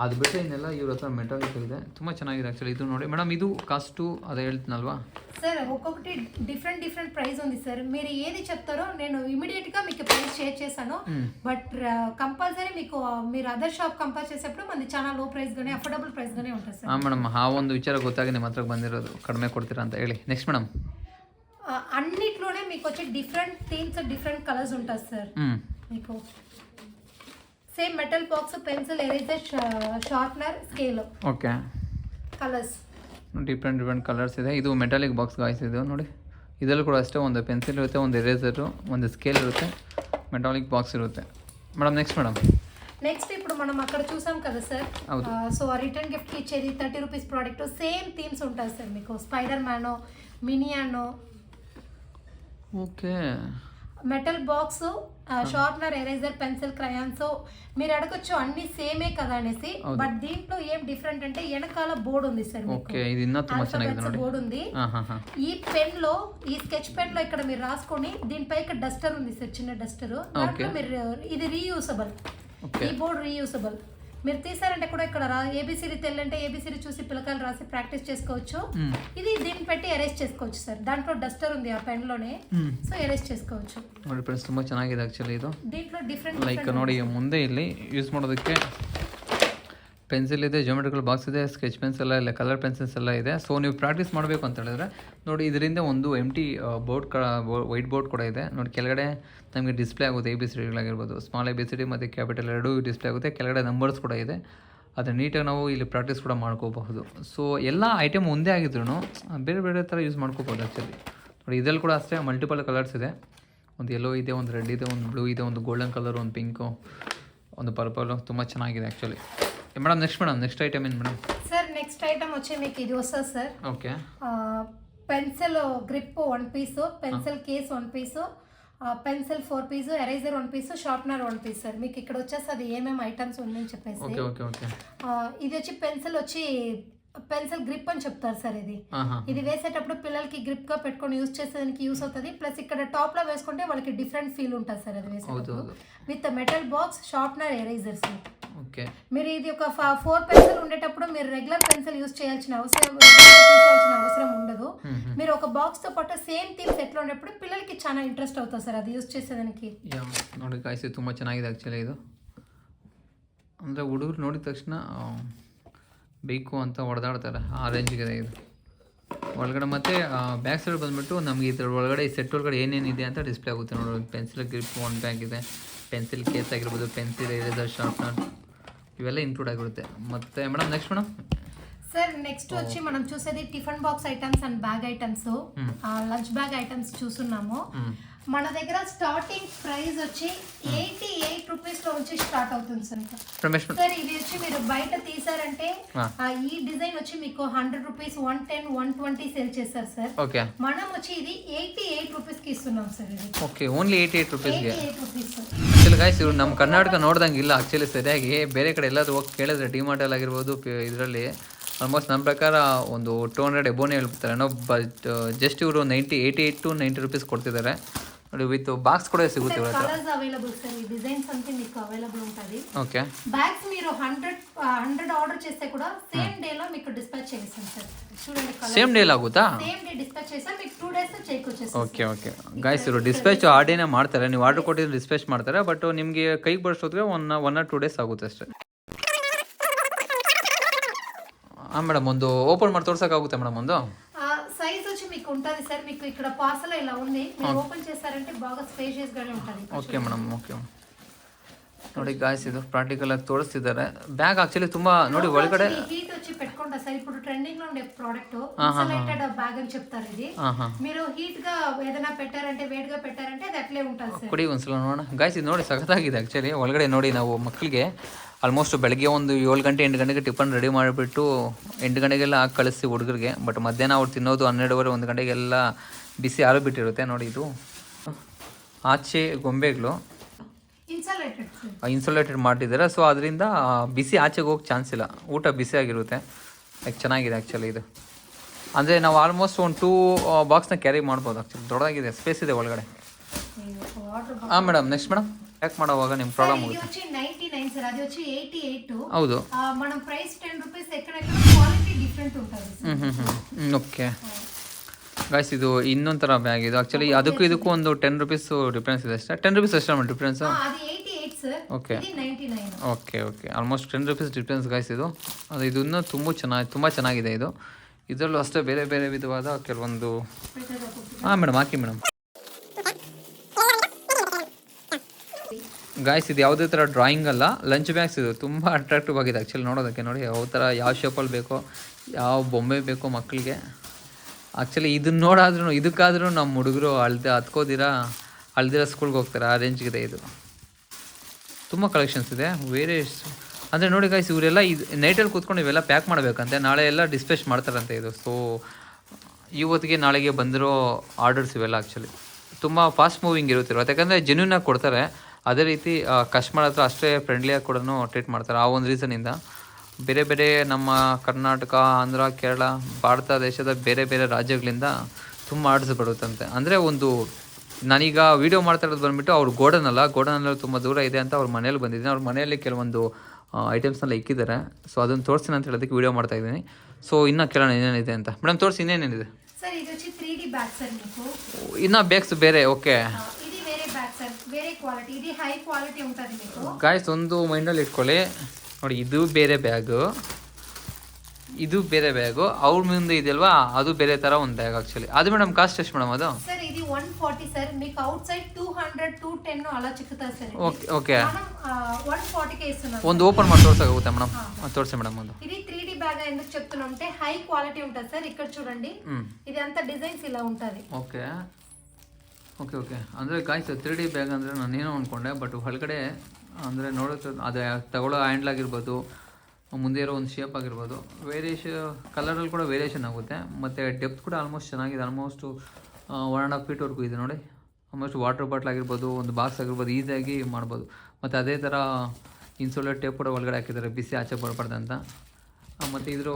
ಅದು ಬಿಟ್ಟರೆ ಇನ್ನೆಲ್ಲ ಇವ್ರ ಹತ್ರ ಮೆಟಾಲಿಕ್ ಇದೆ. ತುಂಬ ಚೆನ್ನಾಗಿದೆ ಆ್ಯಕ್ಚುಲಿ ಇದು ನೋಡಿ. ಮೇಡಮ್ ಇದು ಕಾಸ್ಟು ಅದೇ ಹೇಳ್ತೀನಲ್ವಾ సార్? ఒక్కొక్కటి డిఫరెంట్ ప్రైస్ ఉంది సార్. మీరు ఏది చెప్తారో నేను ఇమీడియట్ గా మీకు ప్రైస్ షేర్ చేశాను. బట్ కంపల్సరీ మీకు మీరు అదర్ షాప్ కంపేర్ చేసేప్పుడు మనది చాలా లో ప్రైస్ గానే, అఫోర్డబుల్ ಪ್రైಸ್ గానే ఉంటుంది సార్. ಮೇಡಮ್ ಆ ಒಂದು ವಿಚಾರ ಗೊತ್ತಾಗಿ ನಿಮ್ಮ ಹತ್ರ ಬಂದಿರೋದು, ಕಡಿಮೆ ಕೊಡ್ತೀರಾ ಅಂತ ಹೇಳಿ. Next madam? అన్నిట్లోనే మీకు వచ్చి డిఫరెంట్ థీమ్స్, డిఫరెంట్ కలర్స్ ఉంటుంది సార్. మీకు same metal box, pencil, eraser, sharpener, scale. Okay. Colours different colours ಇದೆ. ಇದು ಮೆಟಾಲಿಕ್ ಬಾಕ್ಸ್ ಗಾಯ್ಸ್ ಇದು ನೋಡಿ. ಇದರಲ್ಲೂ ಕೂಡ ಅಷ್ಟೇ ಒಂದು ಪೆನ್ಸಿಲ್ ಇರುತ್ತೆ, ಒಂದು ಎರೇಸರು, ಒಂದು ಸ್ಕೇಲ್ ಇರುತ್ತೆ, ಮೆಟಾಲಿಕ್ ಬಾಕ್ಸ್ ಇರುತ್ತೆ. Madam next madam? నెక్స్ట్ ఇప్పుడు మనం అక్కడ చూసాం కదా సార్. సో రిటర్న్ గిఫ్ట్ కి ఇచ్చేది 30 రూపీస్ ప్రోడక్ట్ సేమ్ థీమ్స్ ఉంటాయి సార్. మీకు స్పైడర్ మ్యానో, మినియానో, okay, metal box, sharpener, eraser, pencil, crayons. మీరు అడగొచ్చు అన్ని సేమే కదా అనేసి. బట్ దీంట్లో ఏం డిఫరెంట్ అంటే వెనకాల బోర్డు ఉంది సార్. ఓకే. ఇది ఇన్న ತುಂಬಾ ಚೆನ್ನಾಗಿದೆ ನೋಡಿ. బోర్డు ఉంది. ఈ పెన్ లో, ఈ స్కెచ్ పెన్ లో ఇక్కడ మీరు రాసుకొని దీనిపై డస్టర్ ఉంది సార్, చిన్న డస్టర్. దాంట్లో మీరు ఇది రీయూసబుల్. ఈ బోర్డు రీయూసబుల్. మీరు తీసారంటే కూడా ఇక్కడ ఏబిసిడి తెల్లంటే ఏబిసిడి చూసి పిల్లకాయలు రాసి ప్రాక్టీస్ చేసుకోవచ్చు. ఇది దీన్ని పెట్టి ఎరేజ్ చేసుకోవచ్చు సార్. దాంట్లో డస్టర్ ఉంది ఆ పెన్ లోనే, సో ఎరేజ్ చేసుకోవచ్చు. ನೋಡಿ ಫ್ರೆಂಡ್ಸ್, ತುಂಬಾ ಚೆನ್ನಾಗಿದೆ ಆಕ್ಚುಲಿ ಇದು. దీంట్లో డిఫరెంట్ ಲೈಕ್ ನೋಡಿ ಮುಂದೆ ಇಲ್ಲಿ ಯೂಸ್ ಮಾಡೋದಕ್ಕೆ ಪೆನ್ಸಿಲ್ ಇದೆ, ಜಿಯೋಮೆಟ್ರಿಕಲ್ ಬಾಕ್ಸ್ ಇದೆ, ಸ್ಕೆಚ್ ಪೆನ್ಸ್ ಎಲ್ಲ ಇಲ್ಲ, ಕಲರ್ ಪೆನ್ಸಿಲ್ಸ್ ಎಲ್ಲ ಇದೆ. ಸೊ ನೀವು ಪ್ರಾಕ್ಟೀಸ್ ಮಾಡಬೇಕು ಅಂತ ಹೇಳಿದ್ರೆ ನೋಡಿ, ಇದರಿಂದ ಒಂದು ಎಂಟಿ ಬೋರ್ಡ್ ವೈಟ್ ಬೋರ್ಡ್ ಕೂಡ ಇದೆ ನೋಡಿ. ಕೆಳಗಡೆ ನಮಗೆ ಡಿಸ್ಪ್ಲೇ ಆಗುತ್ತೆ ABCDಗಳಾಗಿರ್ಬೋದು, ಸ್ಮಾಲ್ ABCD ಮತ್ತು ಕ್ಯಾಪಿಟಲ್ ಎರಡೂ ಡಿಸ್ಪ್ಲೇ ಆಗುತ್ತೆ. ಕೆಳಗಡೆ ನಂಬರ್ಸ್ ಕೂಡ ಇದೆ. ಅದು ನೀಟಾಗಿ ನಾವು ಇಲ್ಲಿ ಪ್ರಾಕ್ಟೀಸ್ ಕೂಡ ಮಾಡ್ಕೋಬಹುದು. ಸೊ ಎಲ್ಲ ಐಟಮ್ ಒಂದೇ ಆಗಿದ್ರು ಬೇರೆ ಬೇರೆ ಥರ ಯೂಸ್ ಮಾಡ್ಕೋಬೋದು ಆ್ಯಕ್ಚುಲಿ ನೋಡಿ. ಇದರಲ್ಲಿ ಕೂಡ ಅಷ್ಟೇ ಮಲ್ಟಿಪಲ್ ಕಲರ್ಸ್ ಇದೆ. ಒಂದು ಯೆಲ್ಲೋ ಇದೆ, ಒಂದು ರೆಡ್ ಇದೆ, ಒಂದು ಬ್ಲೂ ಇದೆ, ಒಂದು ಗೋಲ್ಡನ್ ಕಲರ್, ಒಂದು ಪಿಂಕು, ಒಂದು ಪರ್ಪಲು. ತುಂಬ ಚೆನ್ನಾಗಿದೆ ಆ್ಯಕ್ಚುಲಿ. మేడం నెక్స్ట్ ఐటమ్ ఏంటి మేడం? సార్ నెక్స్ట్ ఐటమ్ వచ్చి మీకు ఇది వస్తుంది sir. Okay. Pencil grip 1 piece, pencil case 1 piece, pencil 4 piece, eraser 1 piece, sharpener 1 piece sir. మీకు ఇక్కడ వచ్చేసి అది ఏమేమి ఐటమ్స్ ఉందని చెప్పేసి. Okay okay okay. ఇది వచ్చి పెన్సిల్ గ్రిప్ అని చెప్తారు సార్. ఇది వేసేటప్పుడు పిల్లలకి గ్రిప్ గా పెట్టుకొని యూజ్ చేసేదానికి యూస్ అవుతుంది. ప్లస్ ఇక్కడ టాప్ లో వేసుకుంటే వాళ్ళకి డిఫరెంట్ ఫీల్ ఉంటుంది సార్ అది వేసేటప్పుడు. With metal box, sharpener, eraser sir. Okay. మీరు ఇది ఒక 4 పెన్సిల్ ఉండేటప్పుడు మీరు రెగ్యులర్ పెన్సిల్ యూజ్ చేయాల్సిన అవసరం ఉండదు. మీరు ఒక బాక్స్ తో పాటు సేమ్ థీమ్స్ ఎట్లా ఉన్నప్పుడు పిల్లలకి చాలా ఇంట్రెస్ట్ అవుతుంది సార్ అది యూజ్ చేసేదానికి. ನೋಡಿ ಗಾಯ್ಸ್, ತುಂಬ ಚೆನ್ನಾಗಿದೆ ಆ್ಯಕ್ಚುಲಿ ಇದು. ಅಂದರೆ ಹುಡುಗರು ನೋಡಿದ ತಕ್ಷಣ ಬೇಕು ಅಂತ ಹೊಡೆದಾಡ್ತಾರೆ, ಆ ರೇಂಜ್ಗಿದೆ ಇದು ಒಳಗಡೆ. ಮತ್ತು ಬ್ಯಾಕ್ ಸೈಡ್ ಬಂದುಬಿಟ್ಟು ನಮಗೆ ಇದ್ರ ಒಳಗಡೆ ಈ ಸೆಟ್ ಒಳಗಡೆ ಏನೇನಿದೆ ಅಂತ ಡಿಸ್ಪ್ಲೇ ಆಗುತ್ತೆ ನೋಡಿ. ಪೆನ್ಸಿಲ್ ಗ್ರಿಪ್ 1 ಬ್ಯಾಗ್ ಇದೆ, ಪೆನ್ಸಿಲ್ ಕೇಸ್ ಆಗಿರ್ಬೋದು, ಪೆನ್ಸಿಲ್, ಎರೇಸರ್, ಶಾರ್ಪ್ನರ್ ఇవెల్ల ఇంక్లూడ్ ಆಗಿರುತ್ತೆ. ಮತ್ತೆ madam next madam? Sir next వచ్చి మనం చూసేది tiffin box items and bag items, lunch bag items చూస్తున్నాము. మన దగ్గర స్టార్టింగ్ ప్రైస్ వచ్చి 88 రూపీస్ లో నుంచి స్టార్ట్ అవుతుంది సార్. సార్ ఇది వచ్చి మీరు బయట తీసారంటే ఈ డిజైన్ వచ్చి మీకు 100 రూపీస్ 110 120 సేల్ చేస్తారు సార్. మనం వచ్చి ఇది 88 రూపీస్ కి ఇస్తున్నాం ಸರ್. ಇದು ಓಕೆ ಓನ್ಲಿ 88 ರೂಪೀಸ್ ಗೆ. 88 ರೂಪೀಸ್ ಸರ್. ಆಕ್ಚುಲಿ ಗೈಸ್ ಇವರು ನಮ್ಮ ಕರ್ನಾಟಕ ನೋಡ್ದಂಗೆ ಇಲ್ಲ ಆಕ್ಚುಲಿ ಸರಿಯಾಗಿ. ಬೇರೆ ಕಡೆ ಎಲ್ಲಾದ್ರೂ ಹೋಗಿ ಕೇಳಿದ್ರೆ ಡಿಮಾರ್ಟ್ ಅಲ್ಲಿ ಆಗಿರ್ಬೋದು ಇದರಲ್ಲಿ ಆಲ್ಮೋಸ್ಟ್ ನಮ್ಮ ಪ್ರಕಾರ ಒಂದು 200 ಎಬೋನೇ ಹೇಳ್ಬಿಡ್ತಾರೆ ನೋ. ಬಟ್ ಜಸ್ಟ್ ಇವರು 88 to 90 ರೂಪೀಸ್ ಕೊಡ್ತಿದ್ದಾರೆ ನೋಡಿ. ವಿತ್ ಬಾಕ್ಸ್ ಕೂಡ ಸಿಗುತ್ತೆ ಇವತ್ತು. Colours available sir. ఈ డిజైన్స్ అంతా మీకు అవైలబుల్ ఉంటది. ఓకే. బ్యాగ్స్ మీరు 100 ఆర్డర్ చేస్తే కూడా సేమ్ డే లో మీకు డిస్పాచ్ చేస్తాం సార్. చూడండి కలర్ సేమ్ డే లాగుತ್ತಾ? సేమ్ డే డిస్పాచ్ చేస్తాం. మీకు 2 డేస్ లో చెక్ వచ్చేస్తుంది. ಓಕೆ ಓಕೆ ಗೈಸ್ ಇವರು ಡಿಸ್ಪ್ಯಾಚ್ ಆ ಡೇನೇ ಮಾಡ್ತಾರೆ. ನೀವು ಆರ್ಡರ್ ಕೊಟ್ಟಿದ್ರೆ ಡಿಸ್ಪ್ಯಾಚ್ ಮಾಡ್ತಾರೆ. ಬಟ್ ನಿಮಗೆ ಕೈಗೆ ಬರೋಷ್ಟೊತ್ತಿಗೆ 1 or 2 days ಆಗುತ್ತೆ ಅಷ್ಟೇ. ಮೇಡಮ್ ಒಂದು ಓಪನ್ ಮಾಡಿ ತೋರ್ಸಕ್ಕಾಗುತ್ತೆ ಮೇಡಮ್? ಒಂದು సైజ్ వచ్చి మీకు ఉంటుంది సార్. మీకు ఇక్కడ పార్సల్ ఇలా ఉంది. మీరు ఓపెన్ చేస్తారంటే బాగా స్పేషియస్ గానే ఉంటుంది. Okay madam. ಓಕೆ ನೋಡಿ ಗಾಯ್ಸ್ ಇದು ಪ್ರಾಕ್ಟಿಕಲ್ ಆಗಿ ತೋರಿಸ್ತಿದ್ದಾರೆ. ಬ್ಯಾಗ್ ಆಕ್ಚುಲಿ ತುಂಬಾ ನೋಡಿ ಒಳಗಡೆ హీట్ వచ్చి పెట్టుకుంటా సార్. ఇప్పుడు ట్రెండింగ్ లో ఉండే ప్రోడక్ట్ ఇన్సులేటెడ్ బ్యాగ్ అని చెప్తారు. ఇది మీరు హీట్ గా ఏదైనా పెట్టారంటే వేడిగా పెట్టారంటే అది అట్లే ఉంటుంది సార్. ಕೊಡಿ ಒಂದ್ಸಲ ನೋಡೋಣ ಗಾಯ್ಸ್. ಇದು ನೋಡಿ ಸಖತ್ತಾಗಿದೆ ಆಕ್ಚುಲಿ. ಒಳಗಡೆ ನೋಡಿ ನಾವು ಮಕ್ಕಳಿಗೆ ಆಲ್ಮೋಸ್ಟ್ ಬೆಳಗ್ಗೆ ಒಂದು 7 ಗಂಟೆ 8 ಗಂಟೆಗೆ ಟಿಫನ್ ರೆಡಿ ಮಾಡಿಬಿಟ್ಟು 8 ಗಂಟೆಗೆಲ್ಲ ಹಾಕಿ ಕಳಿಸ್ತೀವಿ ಹುಡುಗರಿಗೆ. ಬಟ್ ಮಧ್ಯಾಹ್ನ ಅವ್ರು ತಿನ್ನೋದು 12:30 1 ಗಂಟೆಗೆಲ್ಲ ಬಿಸಿ ಆರು ಬಿಟ್ಟಿರುತ್ತೆ ನೋಡಿ. ಇದು ಆಚೆ ಗೊಂಬೆಗಳು ಇನ್ಸುಲೇಟೆಡ್ ಮಾಡಿದ್ದಾರೆ. ಸೊ ಅದರಿಂದ ಬಿಸಿ ಆಚೆಗೆ ಹೋಗಿ ಚಾನ್ಸ್ ಇಲ್ಲ. ಊಟ ಬಿಸಿ ಆಗಿರುತ್ತೆ. ಲೈಕ್ ಚೆನ್ನಾಗಿದೆ ಆ್ಯಕ್ಚುಲಿ ಇದು. ಅಂದರೆ ನಾವು ಆಲ್ಮೋಸ್ಟ್ ಒಂದು 2 ಬಾಕ್ಸ್ನ ಕ್ಯಾರಿ ಮಾಡ್ಬೋದು ಆ್ಯಕ್ಚುಲಿ. ದೊಡ್ಡದಾಗಿದೆ, ಸ್ಪೇಸ್ ಇದೆ ಒಳಗಡೆ. ಹಾಂ ಮೇಡಮ್. ನೆಕ್ಸ್ಟ್ ಮೇಡಮ್ ಪ್ಯಾಕ್ ಮಾಡುವಾಗ ನಿಮ್ಮ ಪ್ರಾಬ್ಲಮ್ ಆಗುತ್ತೆ. 99 ಸರ್. అది వచ్చి 88. ಹೌದು. మనం ప్రైస్ 10 రూపీస్ ఎక్కడెక్కడ క్వాలిటీ డిఫరెంట్ ఉంటుంది. ಓಕೆ ಗೈಸ್ ಇದು ಇನ್ನೊಂದು ಥರ ಬ್ಯಾಗ್ ಇದು ಆ್ಯಕ್ಚುಲಿ. ಅದಕ್ಕೂ ಇದಕ್ಕೂ ಒಂದು 10 ರೂಪೀಸ್ ಡಿಫ್ರೆನ್ಸ್ ಇದೆ ಅಷ್ಟೇ. 10 ರೂಪೀಸ್ ಅಷ್ಟೇ ಮೇಡಮ್ ಡಿಫ್ರೆನ್ಸ್? అది 88 ಸರ್. ಓಕೆ. ఇది 99. Okay okay almost 10 rupees difference guys ಇದು. ಅದು ಇದು ಇನ್ನೂ ತುಂಬ ಚೆನ್ನಾಗಿದೆ ಇದು. ಇದರಲ್ಲೂ ಅಷ್ಟೇ ಬೇರೆ ಬೇರೆ ವಿಧವಾದ ಕೆಲವೊಂದು. ಹಾಂ ಮೇಡಮ್ ಹಾಕಿ ಮೇಡಮ್. ಗಾಯ್ಸ್ ಇದು ಯಾವುದೇ ಥರ ಡ್ರಾಯಿಂಗ್ ಅಲ್ಲ, ಲಂಚ್ ಬ್ಯಾಗ್ಸ್ ಇದು. ತುಂಬ ಅಟ್ರಾಕ್ಟಿವ್ ಆಗಿದೆ ಆ್ಯಕ್ಚುಲಿ ನೋಡೋದಕ್ಕೆ. ನೋಡಿ ಯಾವ ಥರ ಯಾವ ಶೇಪಲ್ಲಿ ಬೇಕೋ, ಯಾವ ಬೊಂಬೆ ಬೇಕೋ ಮಕ್ಕಳಿಗೆ. ಆ್ಯಕ್ಚುಲಿ ಇದನ್ನ ನೋಡಾದ್ರೂ ಇದಕ್ಕಾದ್ರೂ ನಮ್ಮ ಹುಡುಗರು ಅಳ್ದಿರ ಸ್ಕೂಲ್ಗೆ ಹೋಗ್ತಾರೆ. ಆ ರೇಂಜ್ಗಿದೆ ಇದು. ತುಂಬ ಕಲೆಕ್ಷನ್ಸ್ ಇದೆ ವೇರಿಯಸ್. ಅಂದರೆ ನೋಡಿ ಗಾಯ್ಸ್ ಇವರೆಲ್ಲ ಇದು ನೈಟಲ್ಲಿ ಕೂತ್ಕೊಂಡು ಇವೆಲ್ಲ ಪ್ಯಾಕ್ ಮಾಡಬೇಕಂತೆ. ನಾಳೆ ಎಲ್ಲ ಡಿಸ್ಪ್ಯಾಚ್ ಮಾಡ್ತಾರಂತೆ ಇದು. ಸೊ ಇವತ್ತಿಗೆ ನಾಳೆಗೆ ಬಂದಿರೋ ಆರ್ಡರ್ಸ್ ಇವೆಲ್ಲ ಆ್ಯಕ್ಚುಲಿ ತುಂಬ ಫಾಸ್ಟ್ ಮೂವಿಂಗ್ ಇರುತ್ತಿರೋ. ಯಾಕಂದರೆ ಜೆನ್ಯೂನಾಗಿ ಕೊಡ್ತಾರೆ. ಅದೇ ರೀತಿ ಕಸ್ಟಮರ್ ಹತ್ರ ಅಷ್ಟೇ ಫ್ರೆಂಡ್ಲಿಯಾಗಿ ಕೂಡ ಟ್ರೀಟ್ ಮಾಡ್ತಾರೆ. ಆ ಒಂದು ರೀಸನಿಂದ ಬೇರೆ ಬೇರೆ ನಮ್ಮ ಕರ್ನಾಟಕ, ಆಂಧ್ರ, ಕೇರಳ, ಭಾರತ ದೇಶದ ಬೇರೆ ಬೇರೆ ರಾಜ್ಯಗಳಿಂದ ತುಂಬ ಆರ್ಡರ್ಸ್ ಬರುತ್ತಂತೆ. ಅಂದರೆ ಒಂದು ನಾನೀಗ ವೀಡಿಯೋ ಮಾಡ್ತಾ ಇರೋದು ಬಂದುಬಿಟ್ಟು ಅವ್ರು ಗೋಡನಲ್ಲಿ ತುಂಬ ದೂರ ಇದೆ ಅಂತ ಅವ್ರ ಮನೇಲಿ ಬಂದಿದ್ದೀನಿ. ಅವ್ರ ಮನೆಯಲ್ಲಿ ಕೆಲವೊಂದು ಐಟಮ್ಸ್ನೆಲ್ಲ ಇಕ್ಕಿದ್ದಾರೆ. ಸೊ ಅದನ್ನು ತೋರಿಸ್ತೀನಿ ಅಂತ ಹೇಳೋದಕ್ಕೆ ವೀಡಿಯೋ ಮಾಡ್ತಾ ಇದ್ದೀನಿ. ಸೊ ಇನ್ನೂ ಕೇಳೋಣ ಏನೇನಿದೆ ಅಂತ. ಮೇಡಮ್ ತೋರಿಸಿ ಇನ್ನೇನೇನಿದೆ ಸರ್. ಇದು వచ్చి 3D ಬ್ಯಾಗ್ ಸರ್. మీకు ಇನ್ನೂ ಬ್ಯಾಗ್ಸ್ ಬೇರೆ? ಓಕೆ. ఇది వేరే బ్యాగ్ సార్. వేరే క్వాలిటీ. ఇది హై క్వాలిటీ ఉంటుంది మీకు. ಗಾಯ್ಸ್ ಒಂದು ಮೈಂಡಲ್ಲಿ ಇಟ್ಕೊಳ್ಳಿ ನೋಡಿ. ಇದು ಬೇರೆ ಬ್ಯಾಗು, ಇದು ಬೇರೆ ಬ್ಯಾಗು. ಅವ್ರ ಮುಂದೆ ಇದೆಯಲ್ವಾ ಅದು ಬೇರೆ ಥರ ಒಂದು ಬ್ಯಾಗ್ ಆ್ಯಕ್ಚುಲಿ. ಅದು ಮೇಡಮ್ ಕಾಸ್ಟ್ ಎಷ್ಟು ಮೇಡಮ್ ಅದು? ಸರ್ ಇದು 140 ಸರ್. మీకు అవుట్ సైడ్ 200 210 అలా చిక్కుతా ಸರ್. Okay okay. మనం 140 కే ఇస్తున్నాం. ಒಂದು ಓಪನ್ ಮಾಡಿ ತೋರ್ಸಕ್ಕಾಗುತ್ತೆ ಮೇಡಮ್? ತೋರಿಸಿ ಮೇಡಮ್ ಒಂದು. ఇది 3D బ్యాగ్ ఎందుకు చెప్తున్నాం అంటే హై క్వాలిటీ ఉంటుంది సార్. ఇక్కడ చూడండి ఇది అంతా డిజైన్స్ ఇలా ఉంటుంది. Okay okay okay. ಅಂದರೆ ಗಾಯ್ಸ್ 3D ಬ್ಯಾಗ್ ಅಂದರೆ ನಾನೇನೋ ಅಂದ್ಕೊಂಡೆ. ಬಟ್ ಒಳಗಡೆ ಅಂದರೆ ನೋಡೋದು ಅದು ತಗೊಳ್ಳೋ ಹ್ಯಾಂಡ್ಲ್ ಆಗಿರ್ಬೋದು, ಮುಂದೆ ಇರೋ ಒಂದು ಶೇಪ್ ಆಗಿರ್ಬೋದು, ಕಲರಲ್ಲಿ ಕೂಡ ವೇರಿಯೇಷನ್ ಆಗುತ್ತೆ. ಮತ್ತು ಡೆಪ್ತ್ ಕೂಡ ಆಲ್ಮೋಸ್ಟ್ ಚೆನ್ನಾಗಿದೆ. ಆಲ್ಮೋಸ್ಟು 1.5 ಫೀಟ್ವರೆಗೂ ಇದೆ ನೋಡಿ. ಆಲ್ಮೋಸ್ಟ್ ವಾಟರ್ ಬಾಟ್ಲ್ ಆಗಿರ್ಬೋದು, ಒಂದು ಬಾಕ್ಸ್ ಆಗಿರ್ಬೋದು, ಈಸಿಯಾಗಿ ಮಾಡ್ಬೋದು. ಮತ್ತು ಅದೇ ಥರ ಇನ್ಸುಲೇಟ್ ಟೇಪ್ ಕೂಡ ಒಳಗಡೆ ಹಾಕಿದ್ದಾರೆ, ಬಿಸಿ ಆಚೆ ಬರಬಾರ್ದು ಅಂತ. ಮತ್ತು ಇದ್ರ